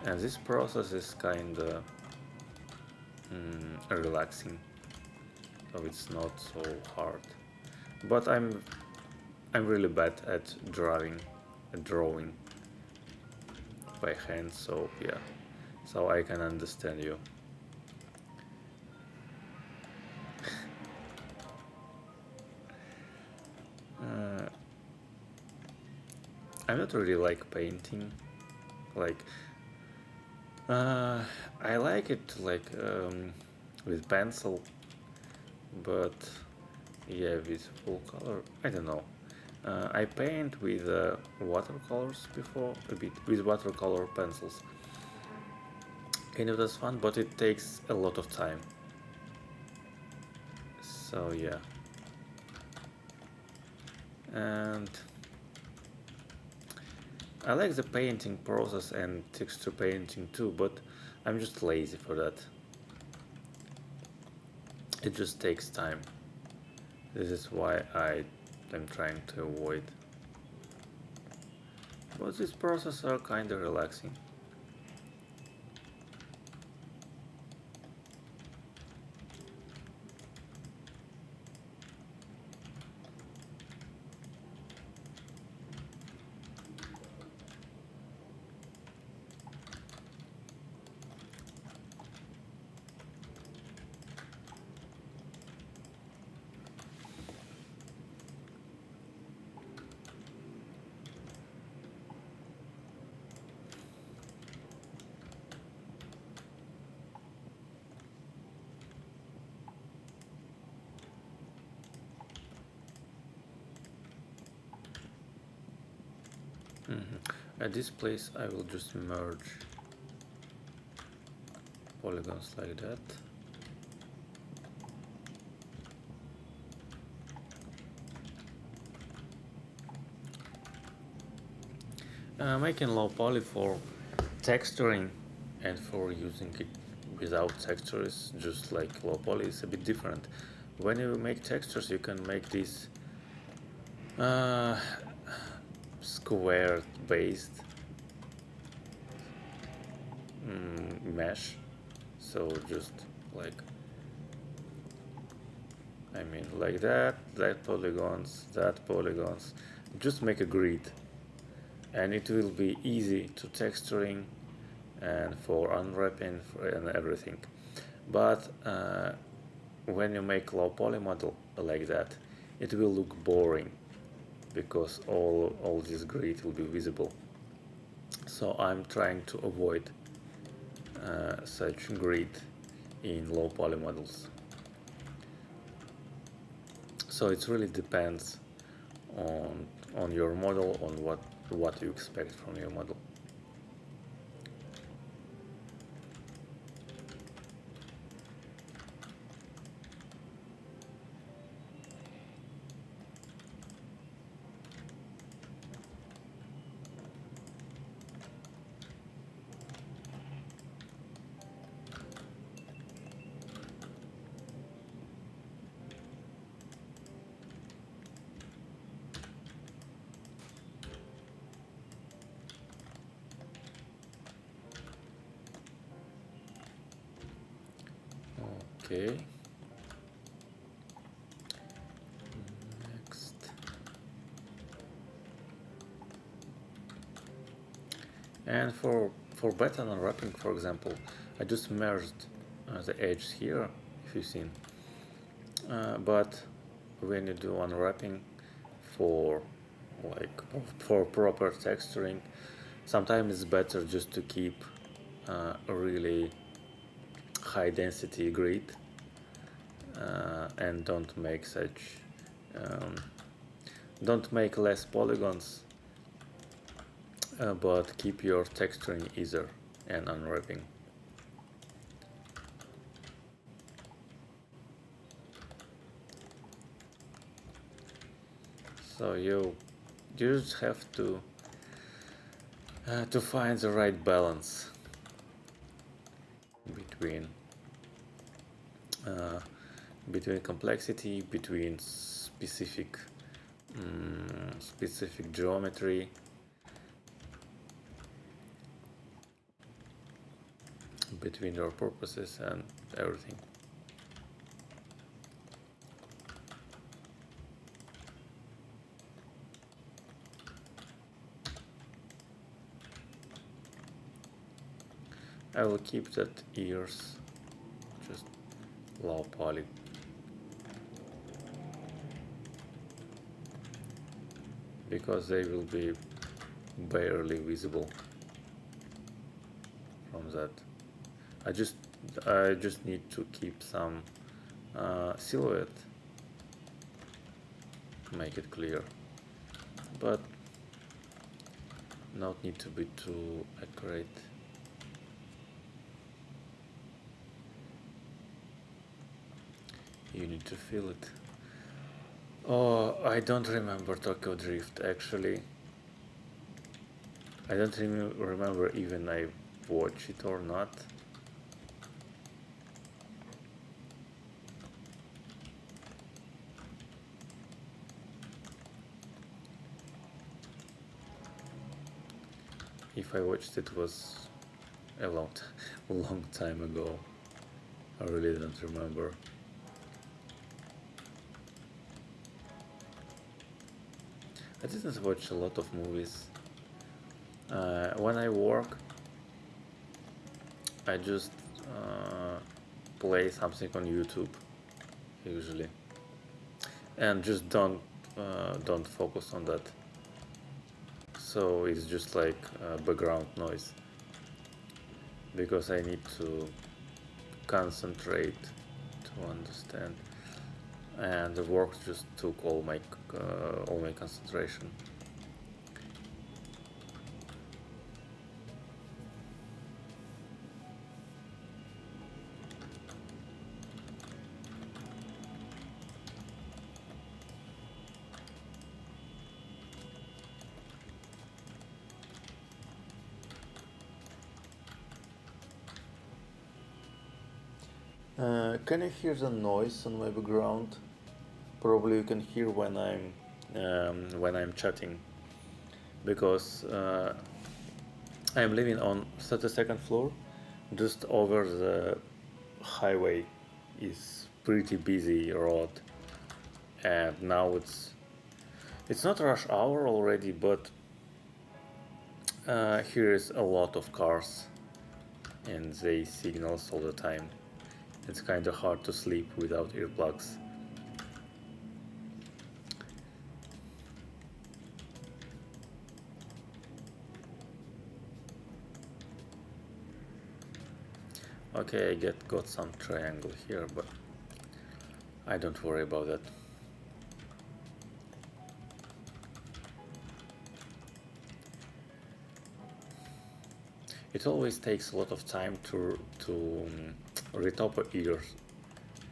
And this process is kind of relaxing, so it's not so hard. But I'm really bad at drawing by hand, so yeah, so I can understand you. I'm not really like painting, like I like it like with pencil, but yeah, with full color, I don't know. I paint with watercolors before, a bit with watercolor pencils, and it was fun, but it takes a lot of time. So yeah, and I like the painting process and texture painting too, but I'm just lazy for that. It just takes time. This is why I'm trying to avoid. But this process are kind of relaxing. At this place I will just merge polygons like that. Making low poly for texturing and for using it without texture is just like low poly is a bit different. When you make textures, you can make these square based mesh, so just like like that polygons, just make a grid, and it will be easy to texturing and for unwrapping and everything. But when you make low poly model like that, it will look boring because all this grid will be visible. So I'm trying to avoid such grid in low poly models. So it really depends on your model, on what you expect from your model. Okay. Next. And for better unwrapping, for example, I just merged the edges here, if you've seen. But when you do unwrapping for like for proper texturing, sometimes it's better just to keep a really high density grid and don't make such don't make less polygons, but keep your texturing easier and unwrapping. So you just have to find the right balance between between complexity, between specific specific geometry, between your purposes and everything. I will keep that ears just low poly. Because they will be barely visible from that. I just need to keep some silhouette, make it clear, but not need to be too accurate. You need to feel it. Oh, I don't remember Tokyo Drift actually. I don't remember even I watched it or not. If I watched it was a long time ago. I really don't remember. I didn't watch a lot of movies. When I work, I just play something on YouTube usually, and just don't focus on that. So it's just like background noise because I need to concentrate to understand, and the work just took all my concentration. Can you hear the noise on my background? Probably you can hear when I'm chatting, because I'm living on 32nd floor, just over the highway. Is pretty busy road, and now it's not rush hour already, but here is a lot of cars, and they signals all the time. It's kind of hard to sleep without earplugs. Okay, I got some triangle here, but I don't worry about that. It always takes a lot of time to retop ears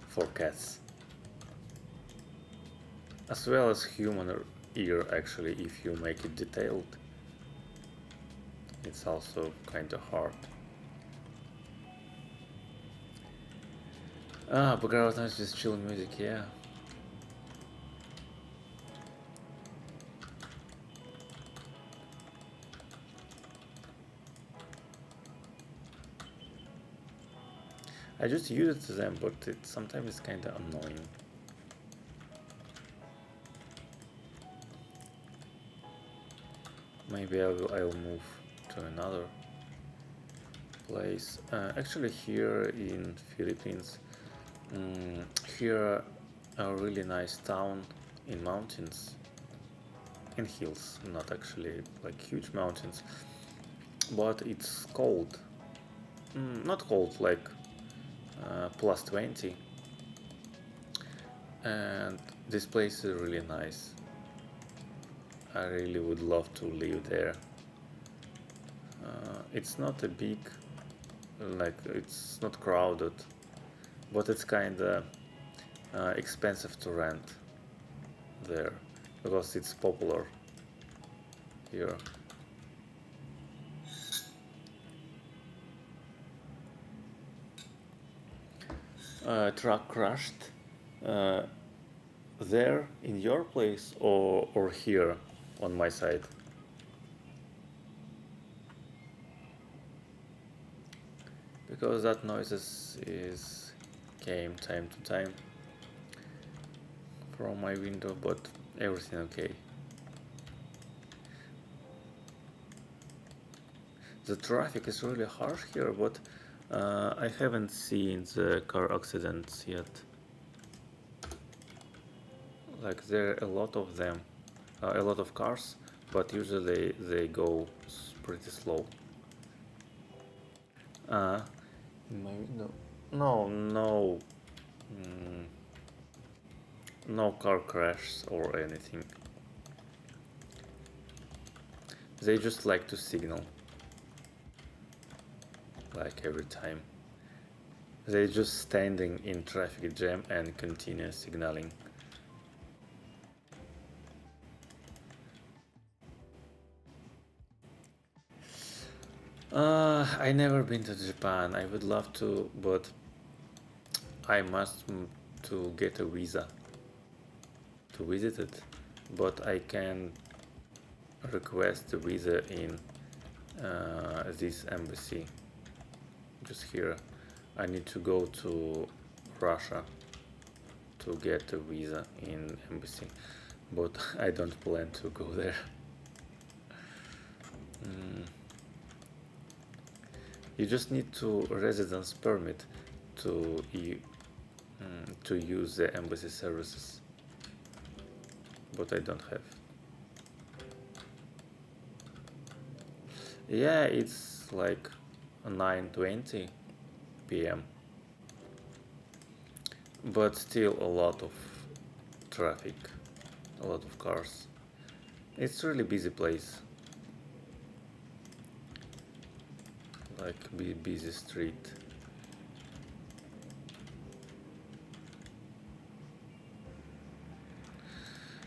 for cats, as well as human ear. Actually, if you make it detailed, it's also kind of hard. Background noise with chill music, yeah. I just use them, but sometimes it's kind of annoying. Maybe I'll move to another place. Actually, here in Philippines, here a really nice town in mountains, in hills, not actually like huge mountains, but it's cold. Not cold, like plus 20, and this place is really nice. I really would love to live there. It's not a big, like it's not crowded, but it's kinda expensive to rent there because it's popular here. Truck crashed there in your place or here on my side? Because that noises is came time to time from my window, but everything okay. The traffic is really harsh here, but I haven't seen the car accidents yet. Like there are a lot of them, a lot of cars, but usually they go pretty slow. In my window? No, no car crashes or anything. They just like to signal, like every time. They just standing in traffic jam and continue signaling. I never been to Japan. I would love to, but I must to get a visa to visit it. But I can request a visa in this embassy. Just here, I need to go to Russia to get a visa in embassy, but I don't plan to go there. You just need to residence permit to use the embassy services, but I don't have. Yeah, it's like 9:20 p.m. but still a lot of traffic, a lot of cars. It's really busy place, like busy street.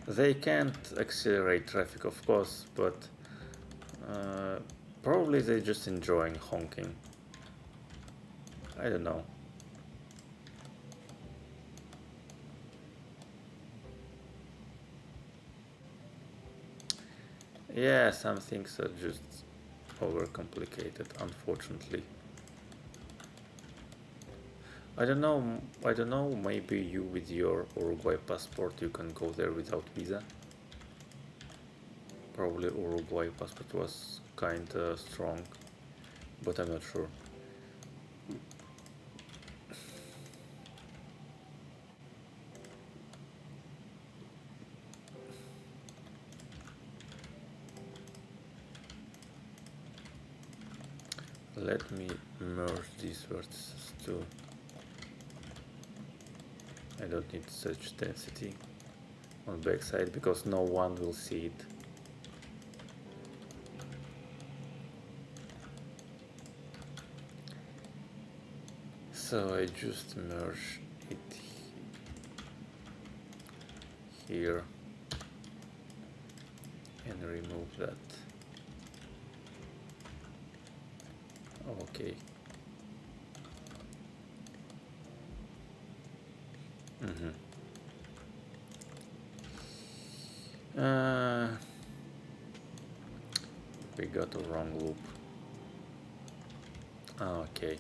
They can't accelerate traffic, of course, but probably they're just enjoying honking. I don't know. Yeah, some things are just overcomplicated, unfortunately. I don't know, maybe you with your Uruguay passport you can go there without visa. Probably Uruguay passport was kinda strong, but I'm not sure. Let me merge these vertices too. I don't need such density on backside because no one will see it. So I just merge it here and remove that. Okay. We got a wrong loop. Okay.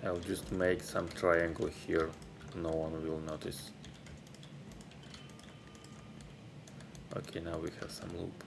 I'll just make some triangle here. No one will notice. Okay, now we have some loop.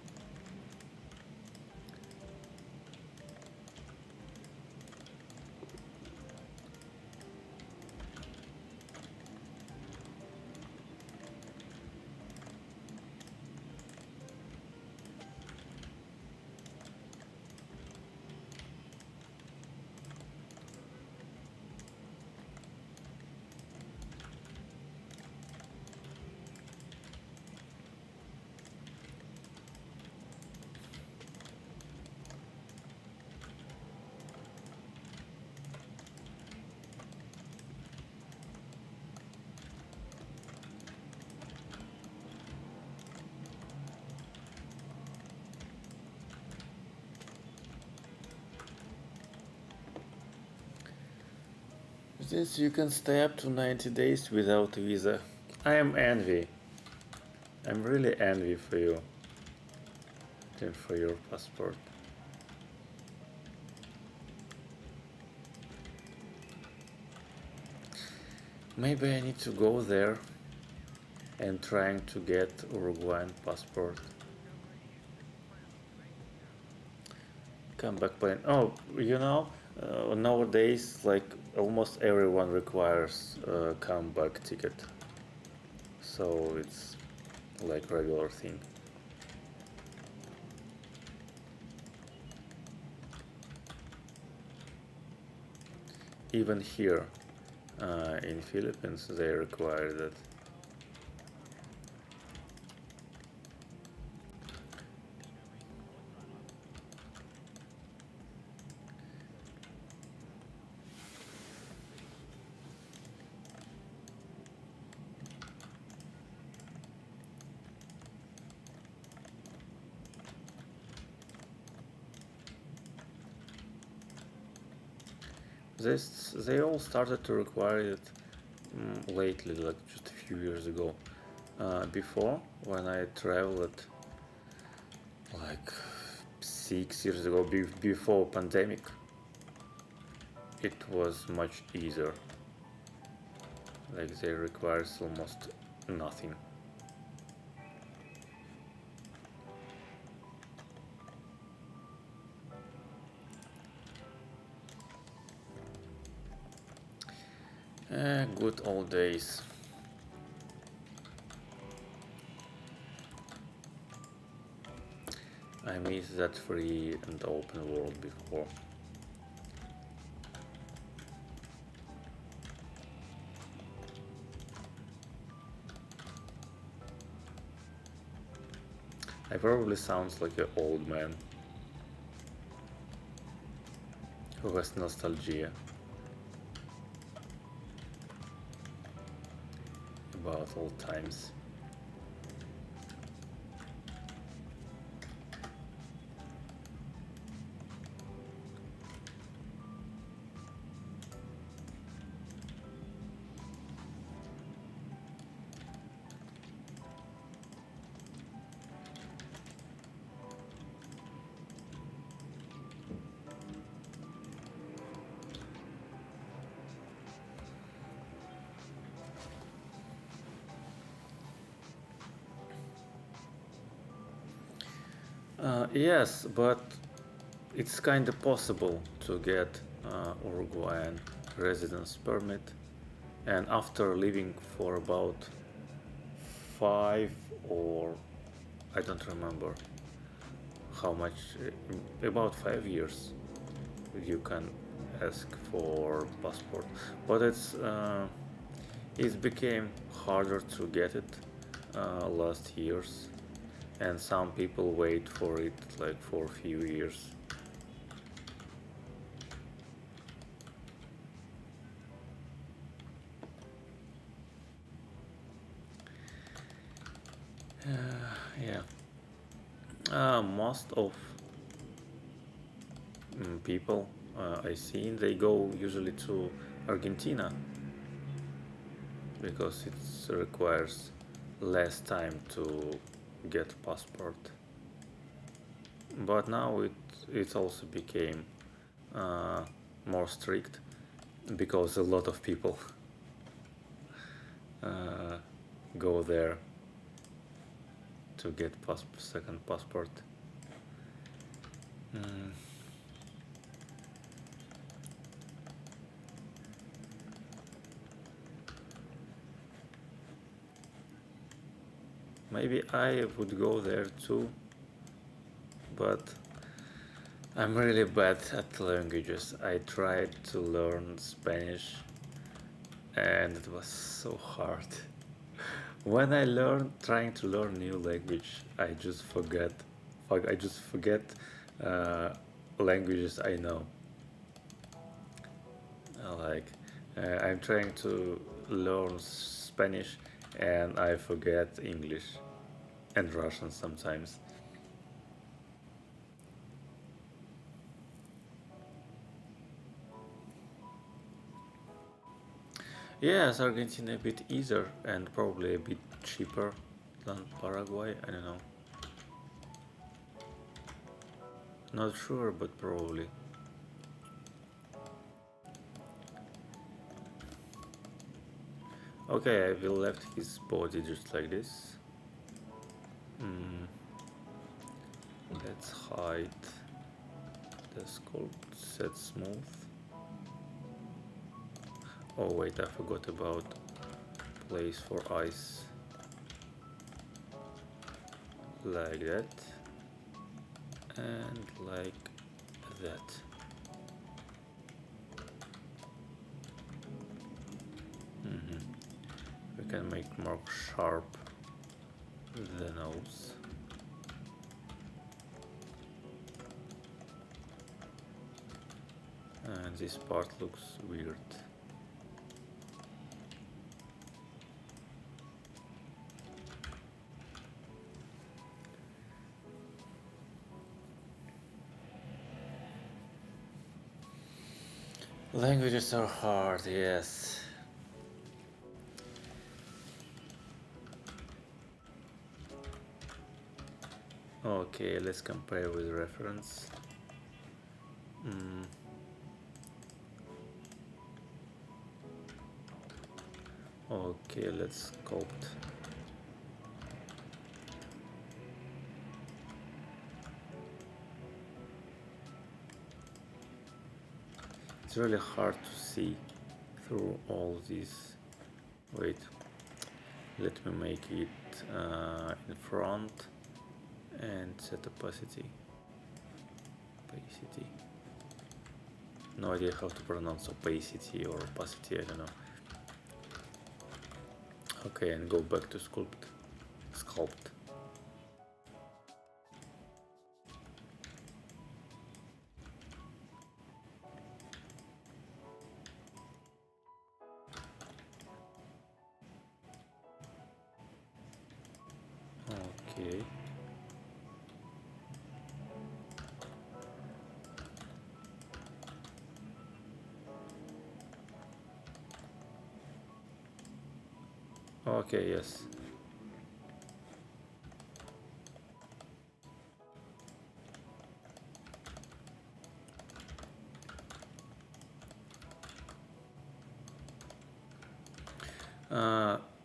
Since you can stay up to 90 days without visa, I am envy. I'm really envy for you and for your passport. Maybe I need to go there and trying to get Uruguayan passport. Come back plan. Oh, nowadays like almost everyone requires a comeback ticket, so it's like regular thing. Even here in Philippines they require that. They all started to require it lately, like just a few years ago. Before, when I traveled, like 6 years ago, before pandemic, it was much easier. Like they requires almost nothing. Good old days. I miss that free and open world before. I probably sounds like an old man who has nostalgia about old times. Yes, but it's kind of possible to get Uruguayan residence permit, and after living for about 5 or I don't remember how much, about 5 years, you can ask for passport. But it became harder to get it last years, and some people wait for it like for a few years. Yeah. Most of people I see, they go usually to Argentina because it requires less time to get passport. But now it also became more strict because a lot of people uh, go there to get second passport. Maybe I would go there too, but I'm really bad at languages. I tried to learn Spanish and it was so hard. When trying to learn new language, I just forget. I just forget languages I know. Like I'm trying to learn Spanish and I forget English and Russian sometimes. Yes, Argentina a bit easier and probably a bit cheaper than Paraguay, I don't know. Not sure, but probably. Okay, I will left his body just like this. Let's hide the sculpt, set smooth. Oh wait, I forgot about place for eyes. Like that. And like that. We can make more sharp the nose. And this part looks weird. Languages are hard, yes. Okay, let's compare with reference. Okay, let's sculpt. It's really hard to see through all these. Wait, let me make it in front and set opacity. Opacity. No idea how to pronounce opacity or opacity, I don't know. Okay, and go back to sculpt. Okay. Okay, yes.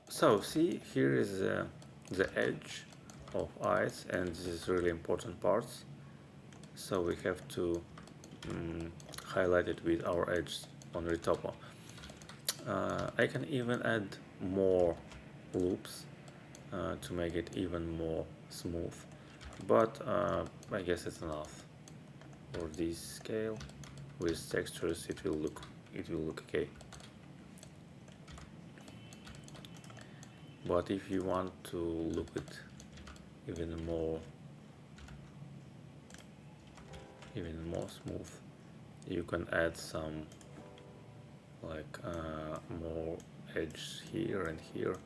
So see, here is the edge of eyes, and this is really important parts. So we have to highlight it with our edge on Retopo. I can even add more loops to make it even more smooth, but I guess it's enough for this scale. With textures, it will look okay. But if you want to look it even more smooth, you can add some like more edge here and here.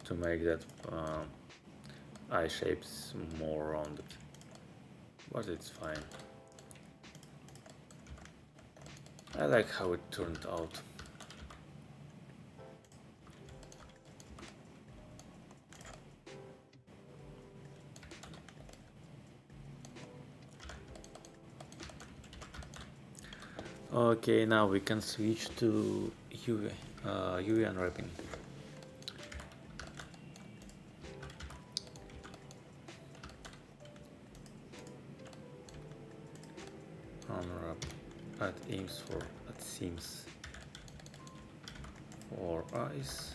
To make that eye shapes more rounded, but it's fine. I like how it turned out. Okay, now we can switch to UV unwrapping. Unwrap at seams for eyes.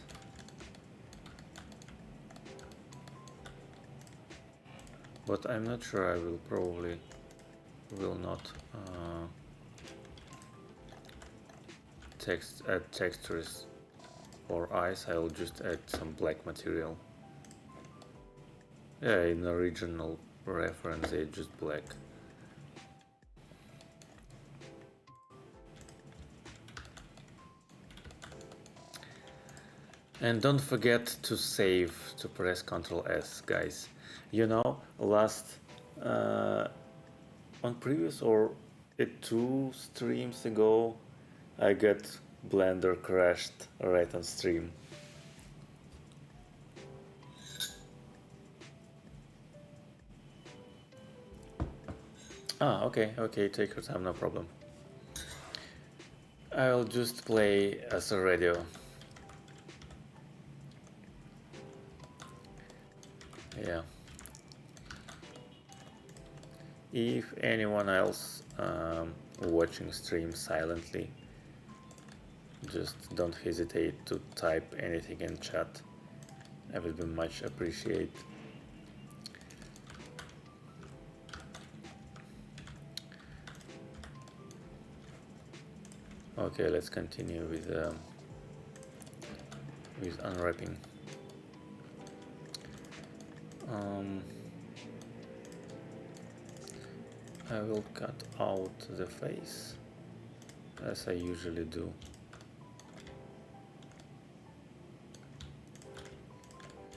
But I'm not sure, I will probably will not add textures for eyes. I'll just add some black material. Yeah, in the original reference it's just black. And don't forget to save, to press Ctrl S, guys. You know, last on previous or 2 streams ago, I got Blender crashed right on stream. Okay, take your time, no problem. I'll just play as a radio. Yeah. If anyone else watching stream silently, just don't hesitate to type anything in chat. I would be much appreciate. Okay, let's continue with unwrapping. I will cut out the face, as I usually do.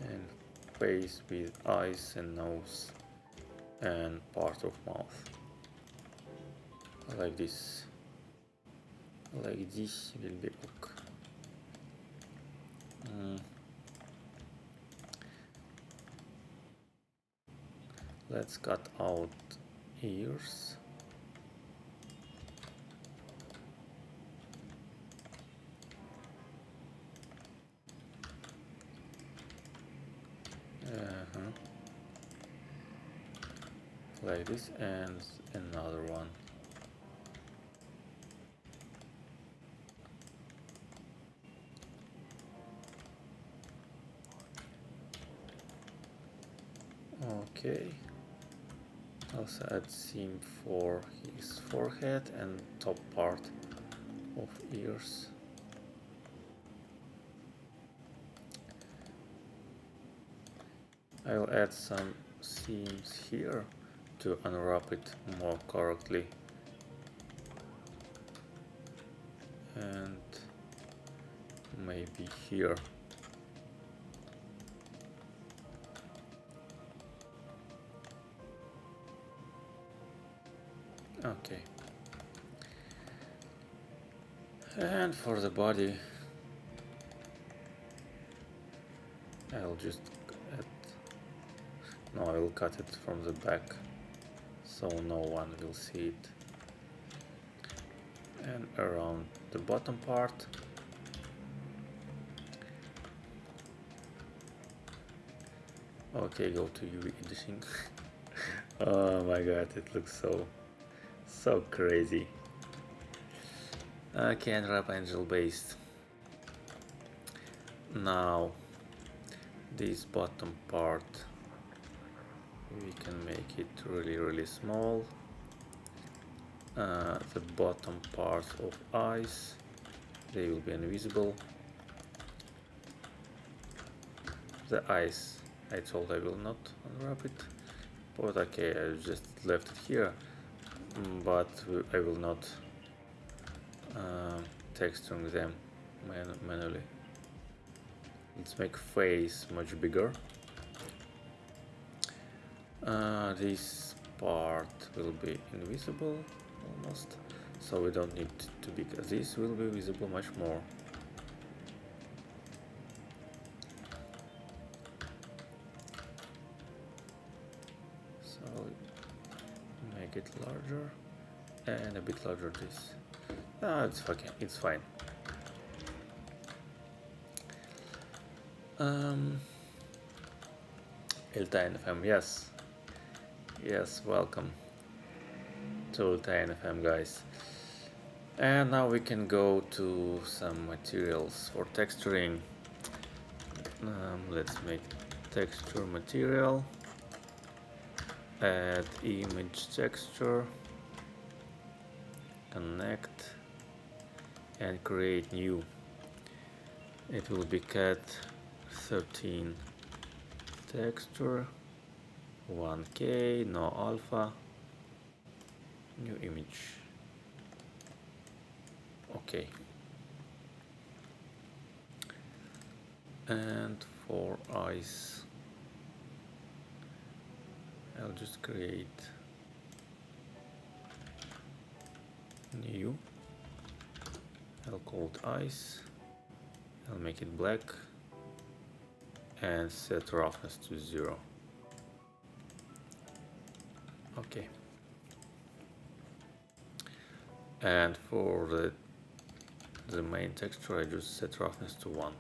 And face with eyes and nose and part of mouth. Like this. Like this will be okay. Let's cut out ears. Like this, and another one. Okay. Also add seam for his forehead and top part of ears. I'll add some seams here to unwrap it more correctly. And maybe here. Okay. And for the body, I'll just add, no, I will cut it from the back so no one will see it. And around the bottom part. Okay, go to UV editing. Oh my god, it looks so crazy. Okay, unwrap angel based. Now this bottom part, we can make it really small. The bottom parts of eyes, they will be invisible. The eyes, I told I will not unwrap it, but okay, I just left it here, but I will not texturing them manually. Let's make face much bigger. This part will be invisible almost, so we don't need to be, this will be visible much more. So make it larger and a bit larger this. It's okay, it's fine. Eltain FM, yes, welcome to Eltain FM, guys. And now we can go to some materials for texturing. Let's make texture material, add image texture, connect, and create new. It will be cat 13 texture, 1K, no alpha, new image. Okay. And for eyes, I'll just create new. I'll call it ice. I'll make it black and set roughness to 0. Okay. And for the main texture, I just set roughness to 1.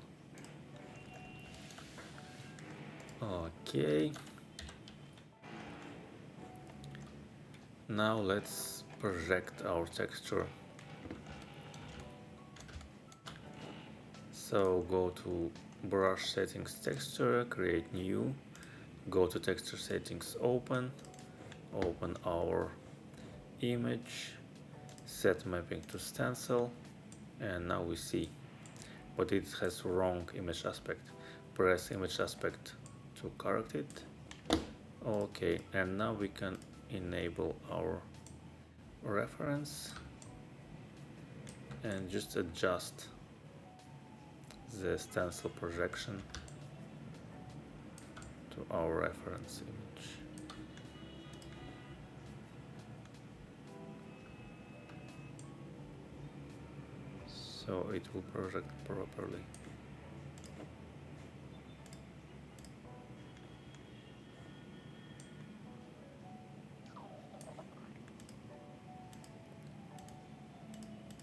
Okay. Now let's project our texture. So go to brush settings, texture, create new, go to texture settings, open our image, set mapping to stencil, and now we see, but it has wrong image aspect. Press image aspect to correct it. Okay, and now we can enable our reference and just adjust the stencil projection to our reference image. So it will project properly.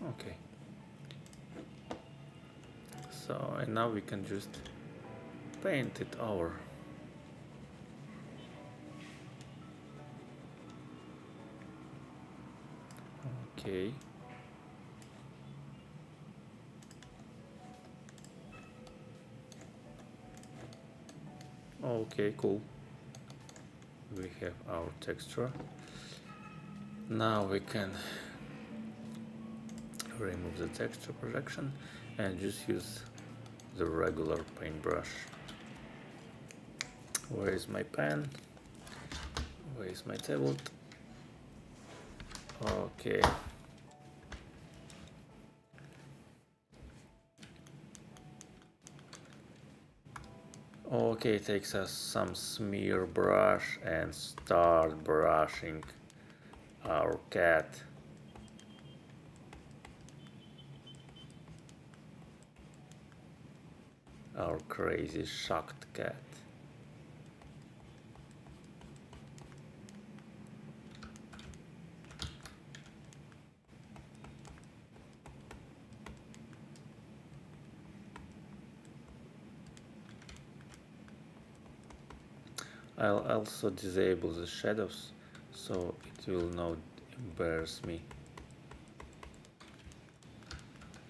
Okay. So, and now we can just paint it over. Okay. Okay, cool. We have our texture. Now we can remove the texture projection and just use the regular paintbrush. Where is my pen? Where is my tablet? Okay. Okay, takes us some smear brush and start brushing our cat. Our crazy shocked cat. I'll also disable the shadows so it will not embarrass me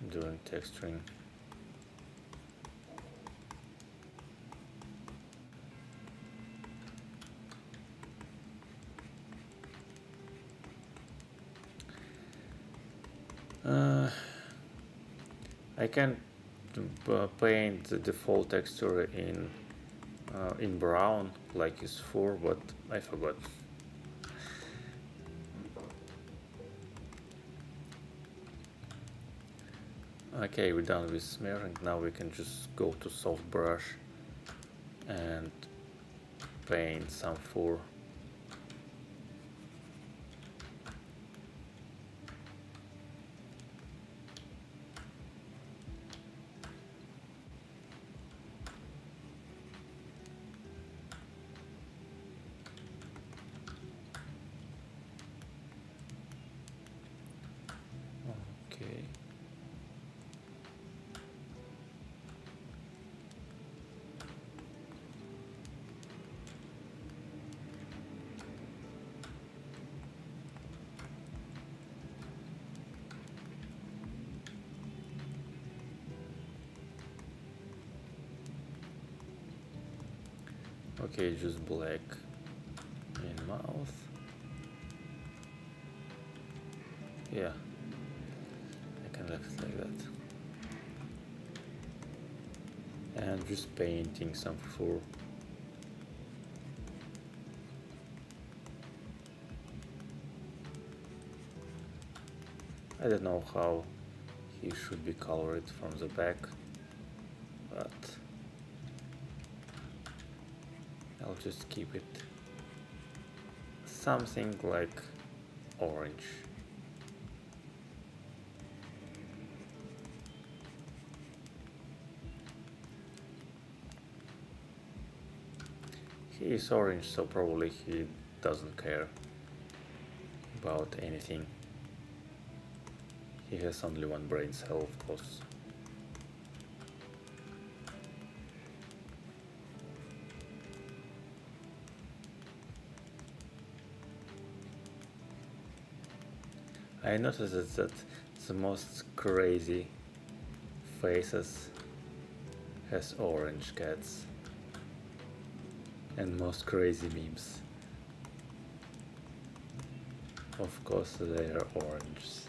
during texturing. I can paint the default texture in brown like is 4, but I forgot. Okay, we're done with smearing. Now we can just go to soft brush and paint some 4. Okay. Okay, just black in mouth. Yeah, I can leave it like that. And just painting some fur. I don't know how he should be colored from the back, but I'll just keep it something like orange. He is orange, so probably he doesn't care about anything. He has only one brain cell, of course. I noticed that the most crazy faces has orange cats and most crazy memes. Of course they are orange.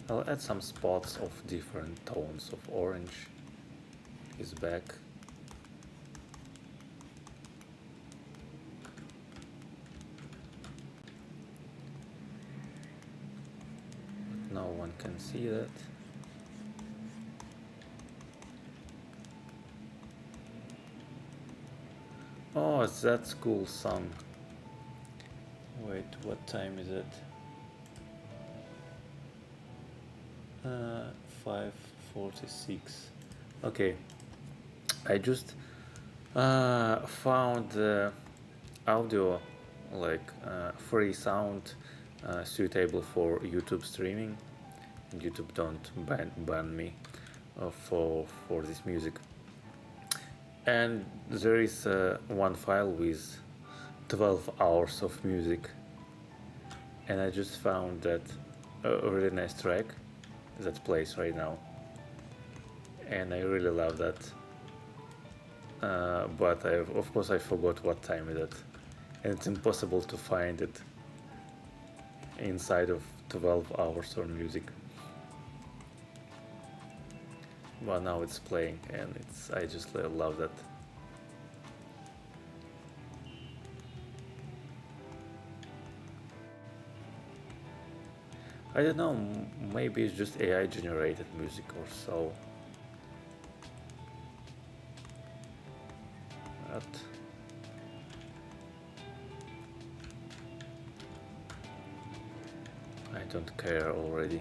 I'll add some spots of different tones of orange. His back. But no one can see that. Oh, that's cool song. Wait, what time is it? 5:46. Okay, I just found audio, like free sound suitable for YouTube streaming. YouTube don't ban me for this music. And there is one file with 12 hours of music, and I just found that a really nice track that plays right now, and I really love that. But of course I forgot what time is it, and it's impossible to find it inside of 12 hours of music. But now it's playing, and I just love that. I don't know, maybe it's just AI generated music or so. But I don't care already.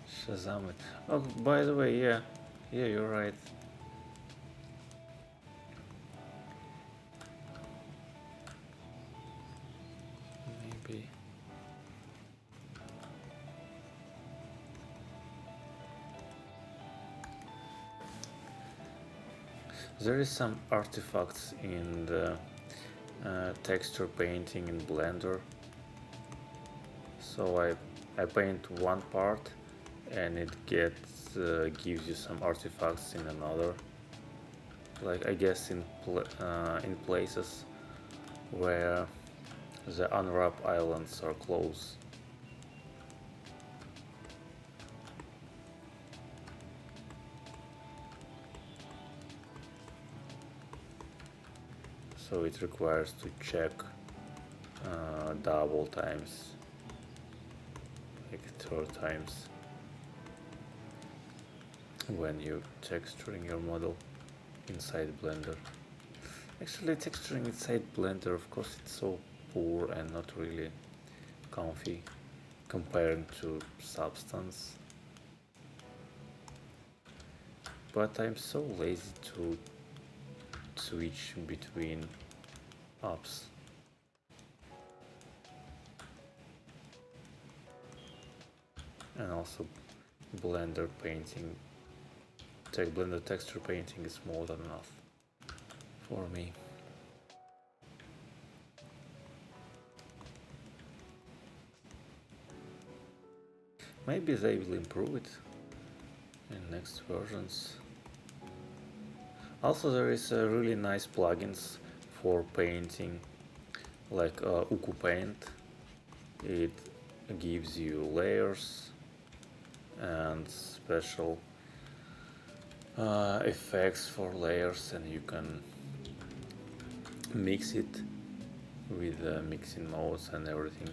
Shazam it. Oh, by the way, yeah, you're right. Maybe. There is some artifacts in the texture painting in Blender. So I paint one part, and it gives you some artifacts in another. Like I guess in places where the unwrapped islands are close. So it requires to check double times, like 3 times, when you're texturing your model inside Blender. Actually, texturing inside Blender, of course, it's so poor and not really comfy compared to Substance. But I'm so lazy to switch between apps. And also Blender painting, Blender texture painting is more than enough for me. Maybe they will improve it in next versions. Also, there is really nice plugins for painting, like Uku Paint. It gives you layers and special effects for layers, and you can mix it with mixing modes and everything.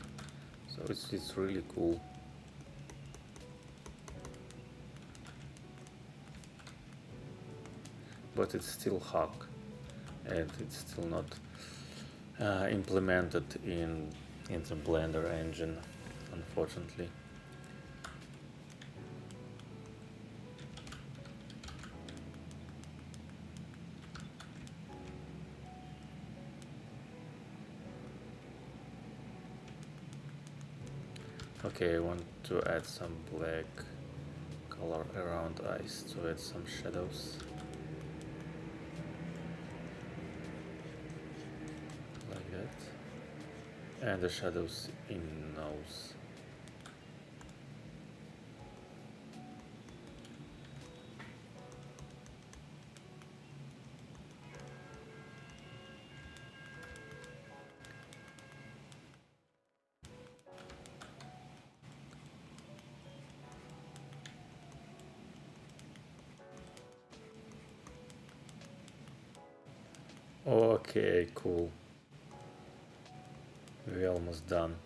So it's really cool. But it's still hug, and it's still not implemented in the Blender engine, unfortunately. Okay, I want to add some black color around eyes to add some shadows. Like that. And the shadows in nose. Okay, cool. We're almost done.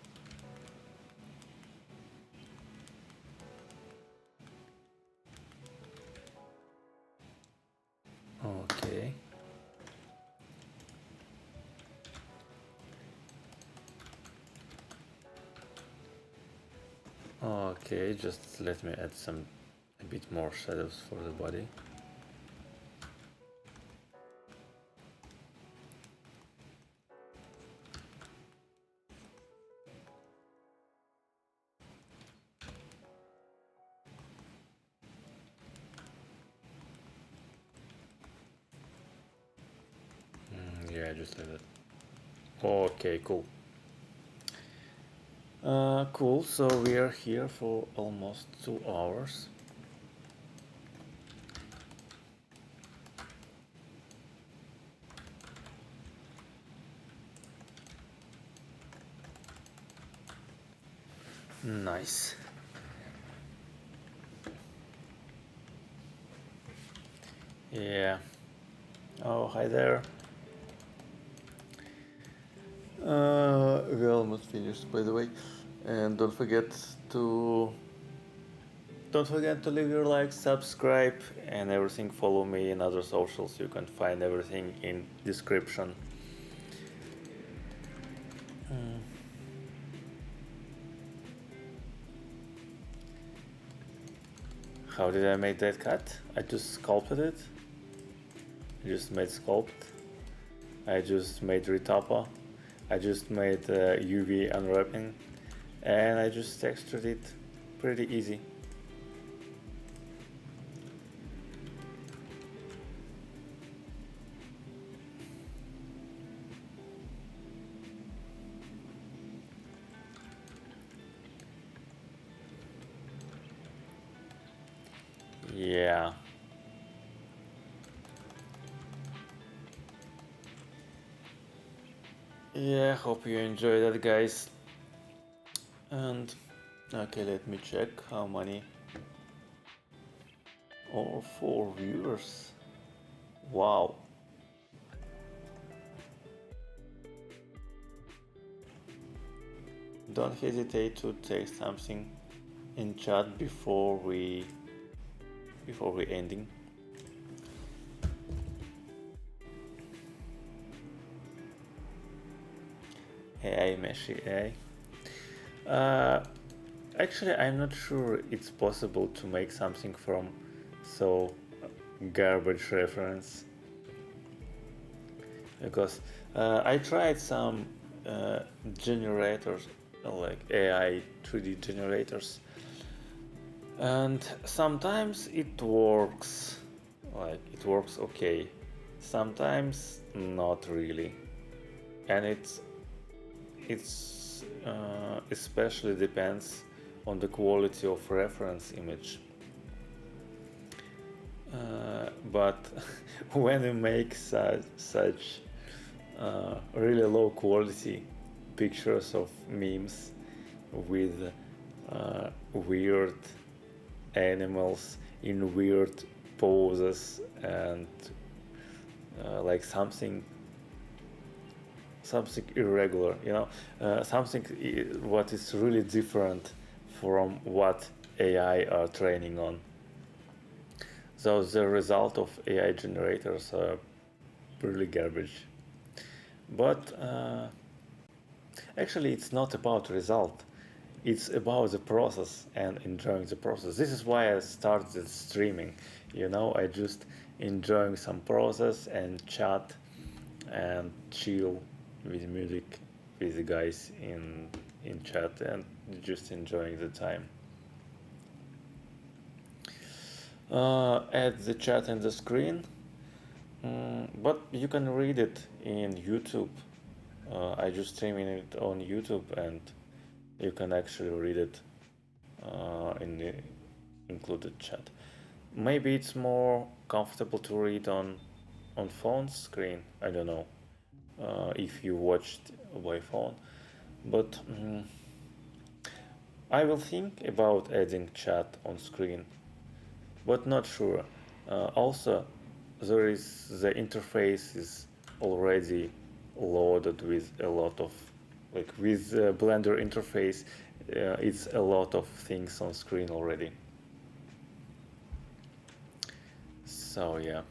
Okay. Okay, just let me add a bit more shadows for the body. Yeah, just like that. Okay, cool. Cool, so we are here for almost 2 hours. Nice. Yeah. Oh, hi there. We almost finished, by the way. And don't forget to leave your like, subscribe, and everything. Follow me in other socials. You can find everything in description. How did I make that cut? I just sculpted it. I just made sculpt. I just made retopper. I just made UV unwrapping, and I just textured it. Pretty easy. Yeah. Yeah, hope you enjoy that, guys. And okay, let me check how many. Oh, 4 viewers. Wow. Don't hesitate to take something in chat before we ending. AI Meshi AI. Actually, I'm not sure it's possible to make something from so garbage reference, because I tried some generators, like AI 3D generators, and sometimes it works, okay, sometimes not really, and it's especially depends on the quality of reference image. But when you make such really low quality pictures of memes with weird animals in weird poses and like something something irregular, something what is really different from what AI are training on. So the result of AI generators are really garbage. But actually, it's not about result. It's about the process and enjoying the process. This is why I started streaming. I just enjoying some process and chat and chill with music with the guys in chat and just enjoying the time. Add the chat in the screen, but you can read it in YouTube. I just streaming it on YouTube, and you can actually read it in the included chat. Maybe it's more comfortable to read on phone screen. I don't know if you watched by phone, but I will think about adding chat on screen, but not sure. Also, there is the interface is already loaded with a lot of, like with the Blender interface, it's a lot of things on screen already. So yeah.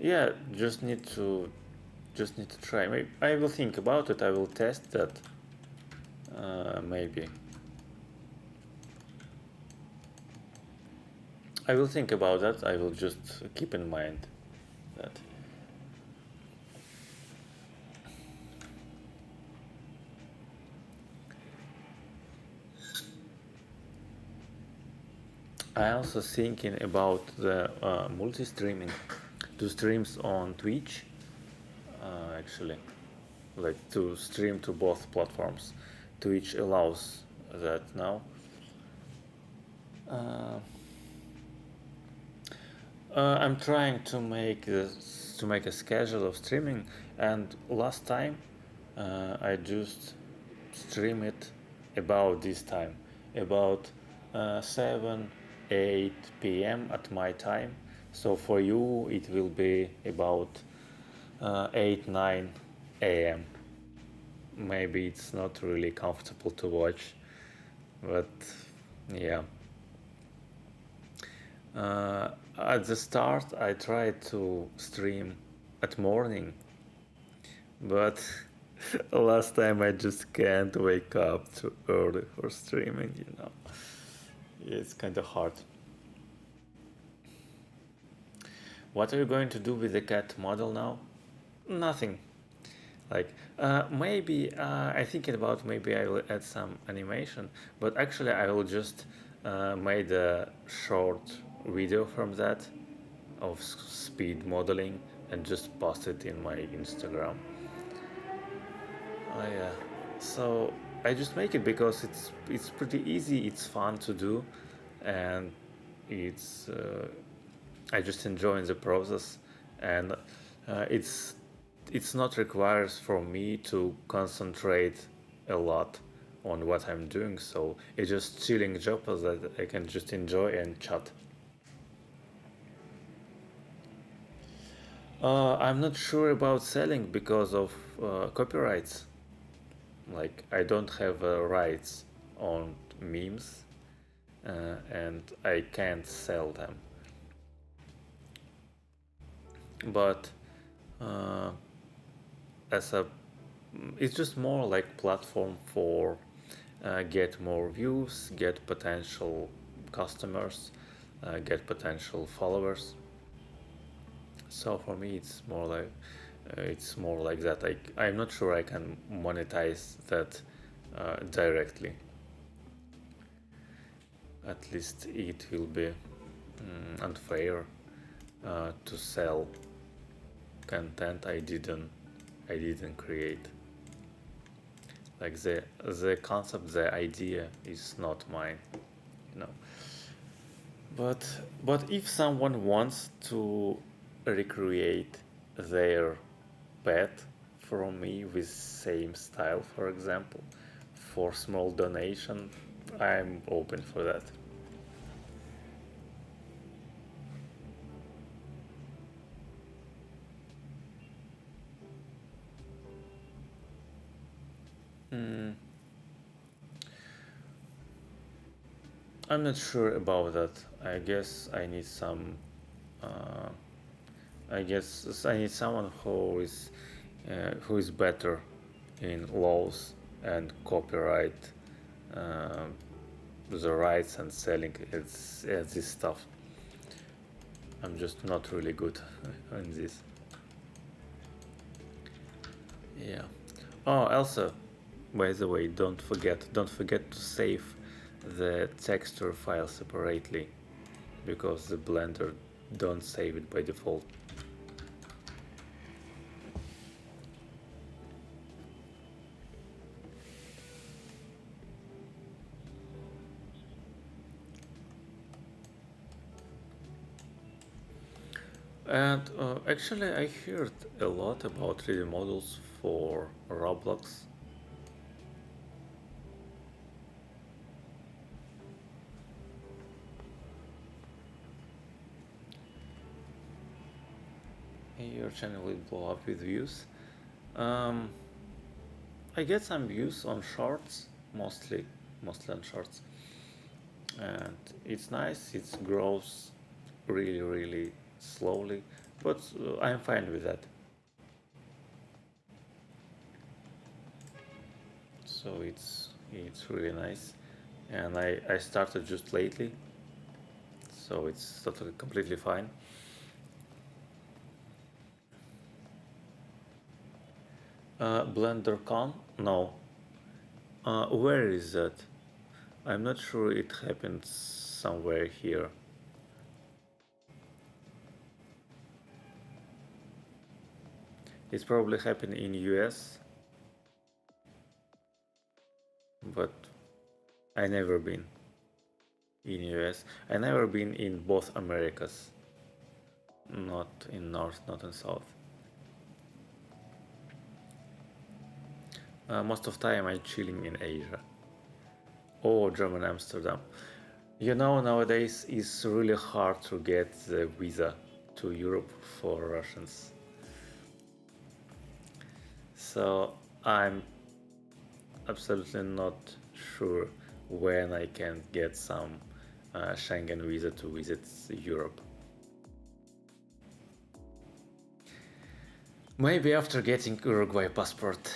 Yeah, just need to try. Maybe I will think about it. I will test that. Maybe I will think about that. I will just keep in mind that. I also thinking about the multi-streaming, to streams on Twitch, actually, like to stream to both platforms. Twitch allows that now. I'm trying to make a schedule of streaming, and last time I just stream it about this time, about 7 8 p.m. at my time. So for you it will be about 8 9 a.m. Maybe it's not really comfortable to watch, but yeah. At the start I tried to stream at morning, but last time I just can't wake up too early for streaming. It's kind of hard. What are you going to do with the cat model now? Nothing. Like maybe I thinking about maybe I will add some animation, but actually I will just made a short video from that of speed modeling and just post it in my Instagram. Yeah. So I just make it because it's pretty easy. It's fun to do, and it's I just enjoy the process, and it's not requires for me to concentrate a lot on what I'm doing. So it's just chilling job that I can just enjoy and chat. I'm not sure about selling because of copyrights. Like I don't have rights on memes, and I can't sell them. But uh, as a it's just more like platform for get more views, get potential customers, get potential followers. So for me it's more like that. I'm not sure I can monetize that directly. At least it will be unfair to sell content I didn't create. Like the concept, the idea is not mine, you know. But if someone wants to recreate their pet from me with same style, for example, for small donation, I'm open for that. I'm not sure about that. I guess I need some. Uh, I guess I need someone who is better in laws and copyright, uh, the rights and selling this stuff. I'm just not really good in this. Yeah. Oh, also, by the way, don't forget to save the texture file separately, because the Blender don't save it by default. And actually, I heard a lot about 3D models for Roblox. Your channel will blow up with views. I get some views on shorts, mostly on shorts, and it's nice. It grows really slowly, but I'm fine with that. So it's really nice, and I started just lately, so it's totally completely fine. BlenderCon? No. Where is that? I'm not sure. It happens somewhere here. It's probably happened in US, but I never been in US. I never been in both Americas, not in North, not in South. Most of time I'm chilling in Asia. Oh, German Amsterdam. You know, nowadays it's really hard to get the visa to Europe for Russians. So I'm absolutely not sure when I can get some Schengen visa to visit Europe. Maybe after getting Uruguay passport.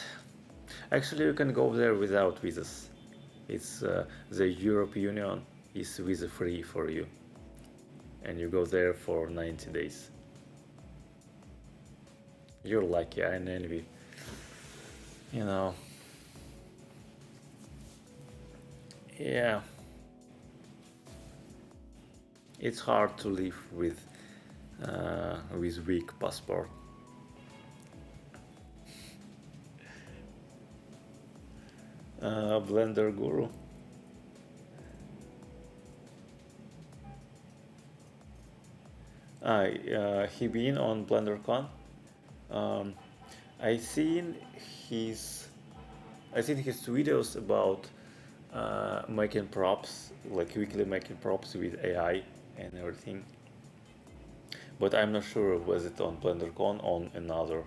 Actually, you can go there without visas. It's the Europe Union is visa free for you, and you go there for 90 days. You're lucky. I envy. You know. Yeah. It's hard to live with weak passport. Blender Guru. He been on BlenderCon. I seen his videos about making props, like quickly making props with AI and everything. But I'm not sure was it on BlenderCon on another.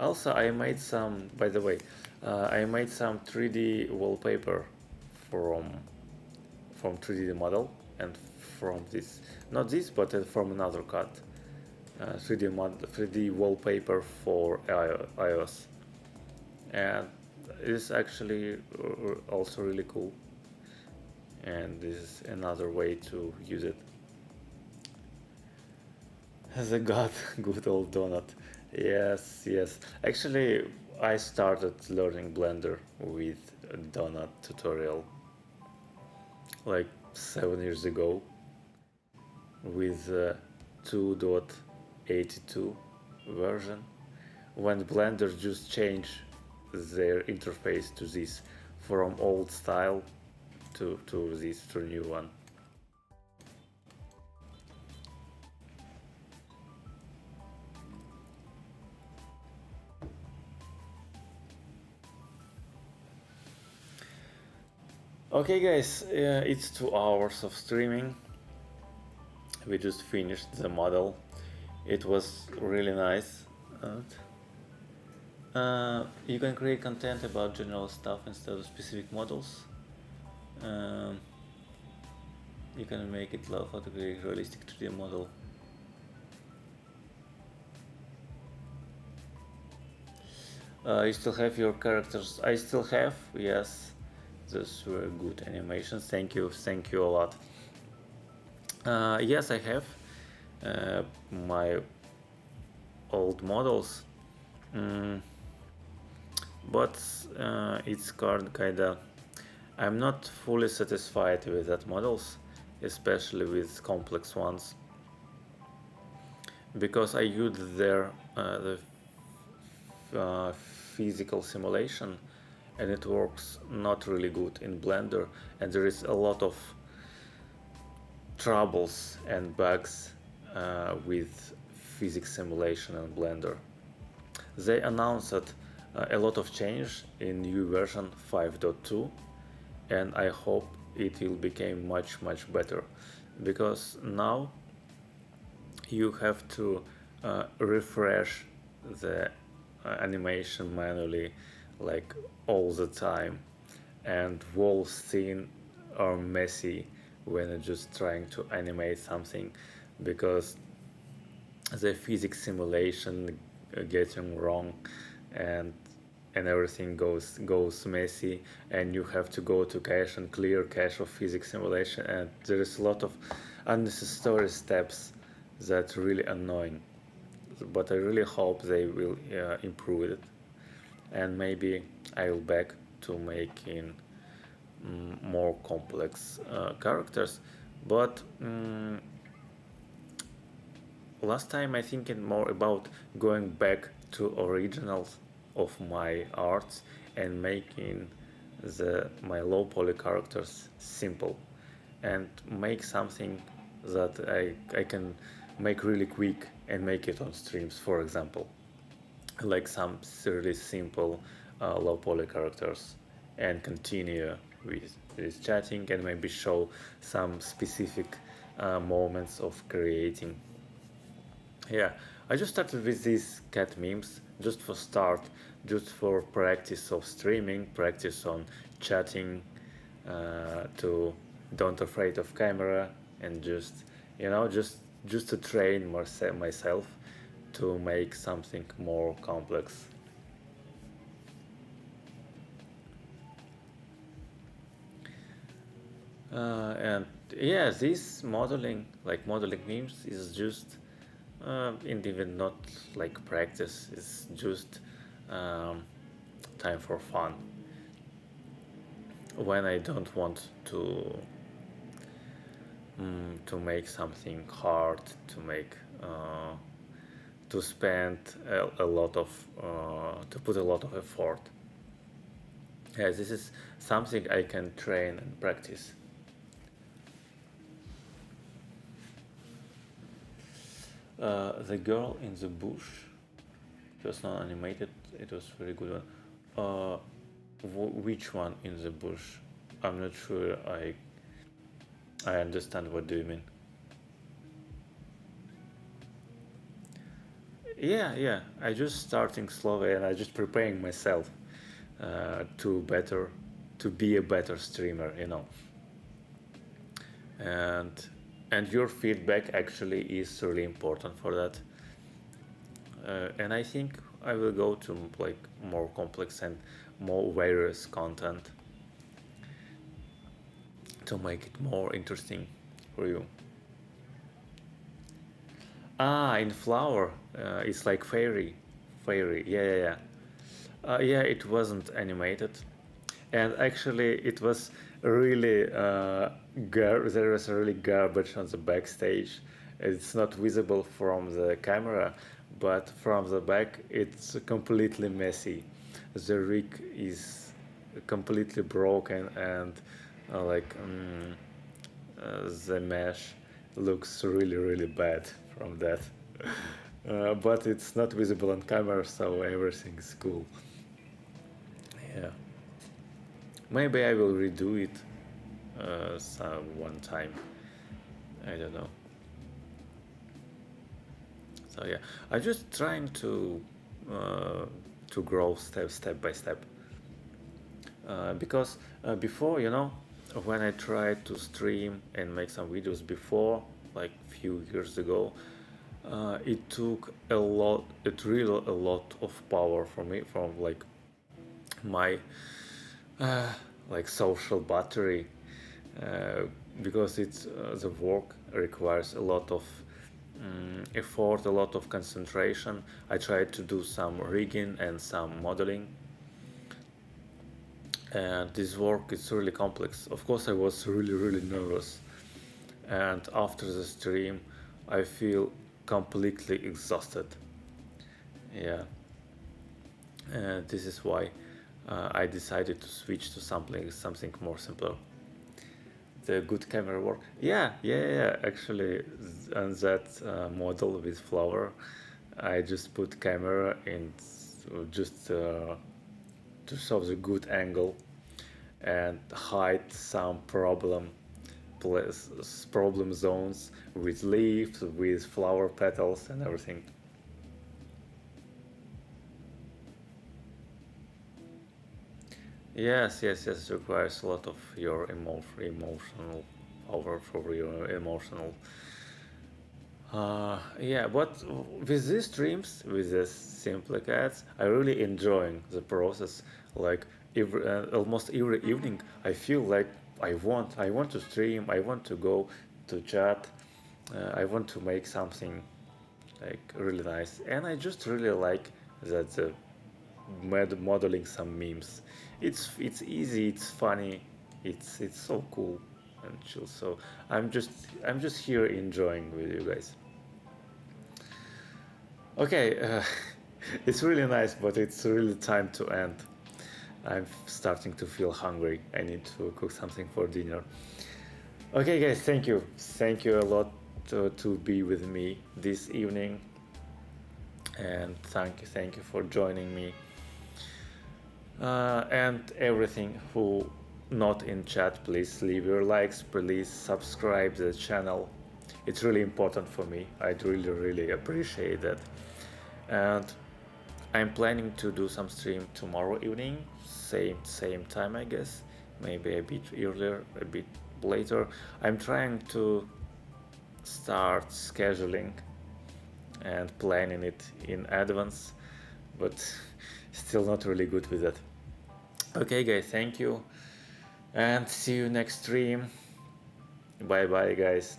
Also, I made some, by the way, I made some 3D wallpaper from 3D model and from this, not this, but from another cut. 3D wallpaper for iOS, and it's actually also really cool. And this is another way to use it. The good old donut. Yes. Actually, I started learning Blender with a donut tutorial like 7 years ago with 2.82 version, when Blender just changed their interface to this, from old style to this to new one. Okay, guys, it's 2 hours of streaming. We just finished the model. It was really nice. You can create content about general stuff instead of specific models. You can make it love how to create realistic 3D model. You still have your characters. I still have, yes. Those were good animations. Thank you a lot. Yes, I have my old models, but it's kinda. I'm not fully satisfied with that models, especially with complex ones, because I used the physical simulation, and it works not really good in Blender, and there is a lot of troubles and bugs with physics simulation in Blender. They announced a lot of change in new version 5.2, and I hope it will become much better, because now you have to refresh the animation manually, like all the time, and whole scene are messy when you're just trying to animate something, because the physics simulation getting wrong, and everything goes messy, and you have to go to cache and clear cache of physics simulation, and there is a lot of unnecessary steps that really annoying. But I really hope they will improve it, and maybe I will back to making more complex characters. But last time I thinking more about going back to originals of my arts and making my low poly characters simple, and make something that I can make really quick and make it on streams, for example, like some really simple low poly characters, and continue with chatting, and maybe show some specific moments of creating. Yeah, I just started with these cat memes just for start, just for practice of streaming, practice on chatting, to don't afraid of camera, and just just to train myself to make something more complex. And yeah, this modeling, like modeling memes, is just even not like practice. It's just time for fun. When I don't want to make something hard, to make to spend a lot of to put a lot of effort. Yeah, this is something I can train and practice. The girl in the bush, it was not animated, it was very good one. Which one in the bush? I'm not sure I understand what do you mean. Yeah, I just starting slowly, and I just preparing myself to be a better streamer, and your feedback actually is really important for that. And I think I will go to like more complex and more various content to make it more interesting for you. In flower, it's like fairy. Yeah. Yeah, it wasn't animated, and actually it was really there was really garbage on the backstage. It's not visible from the camera, but from the back it's completely messy. The rig is completely broken, and the mesh looks really bad from that. But it's not visible on camera, so everything's cool. Yeah. Maybe I will redo it some one time. I don't know. So yeah, I'm just trying to grow step by step. Because before, when I tried to stream and make some videos before, like few years ago, it took a lot, it really a lot of power from me, from like my uh, like social battery, uh, because it's the work requires a lot of effort, a lot of concentration. I tried to do some rigging and some modeling, and this work is really complex. Of course, I was really nervous, and after the stream, I feel completely exhausted. Yeah, and this is why I decided to switch to something more simpler. The good camera work. Yeah. Actually, on that model with flower, I just put camera in just to show the good angle and hide some problem zones with leaves, with flower petals and everything. Yes. It requires a lot of your emotional power for your emotional. Yeah, but with these streams, with these simple cats, I really enjoying the process. Like almost every evening, I feel like I want to stream, I want to go to chat, I want to make something like really nice, and I just really like that the modeling some memes. It's easy, it's funny, it's so cool and chill. So I'm just here enjoying with you guys. Okay, it's really nice, but it's really time to end. I'm starting to feel hungry. I need to cook something for dinner. Okay, guys, thank you a lot to be with me this evening, and thank you for joining me. And everything who not in chat, please leave your likes, please subscribe the channel. It's really important for me. I'd really appreciate that. And I'm planning to do some stream tomorrow evening, same time I guess, maybe a bit earlier, a bit later. I'm trying to start scheduling and planning it in advance, but still not really good with that. Okay, guys, thank you, and see you next stream. Bye bye, guys.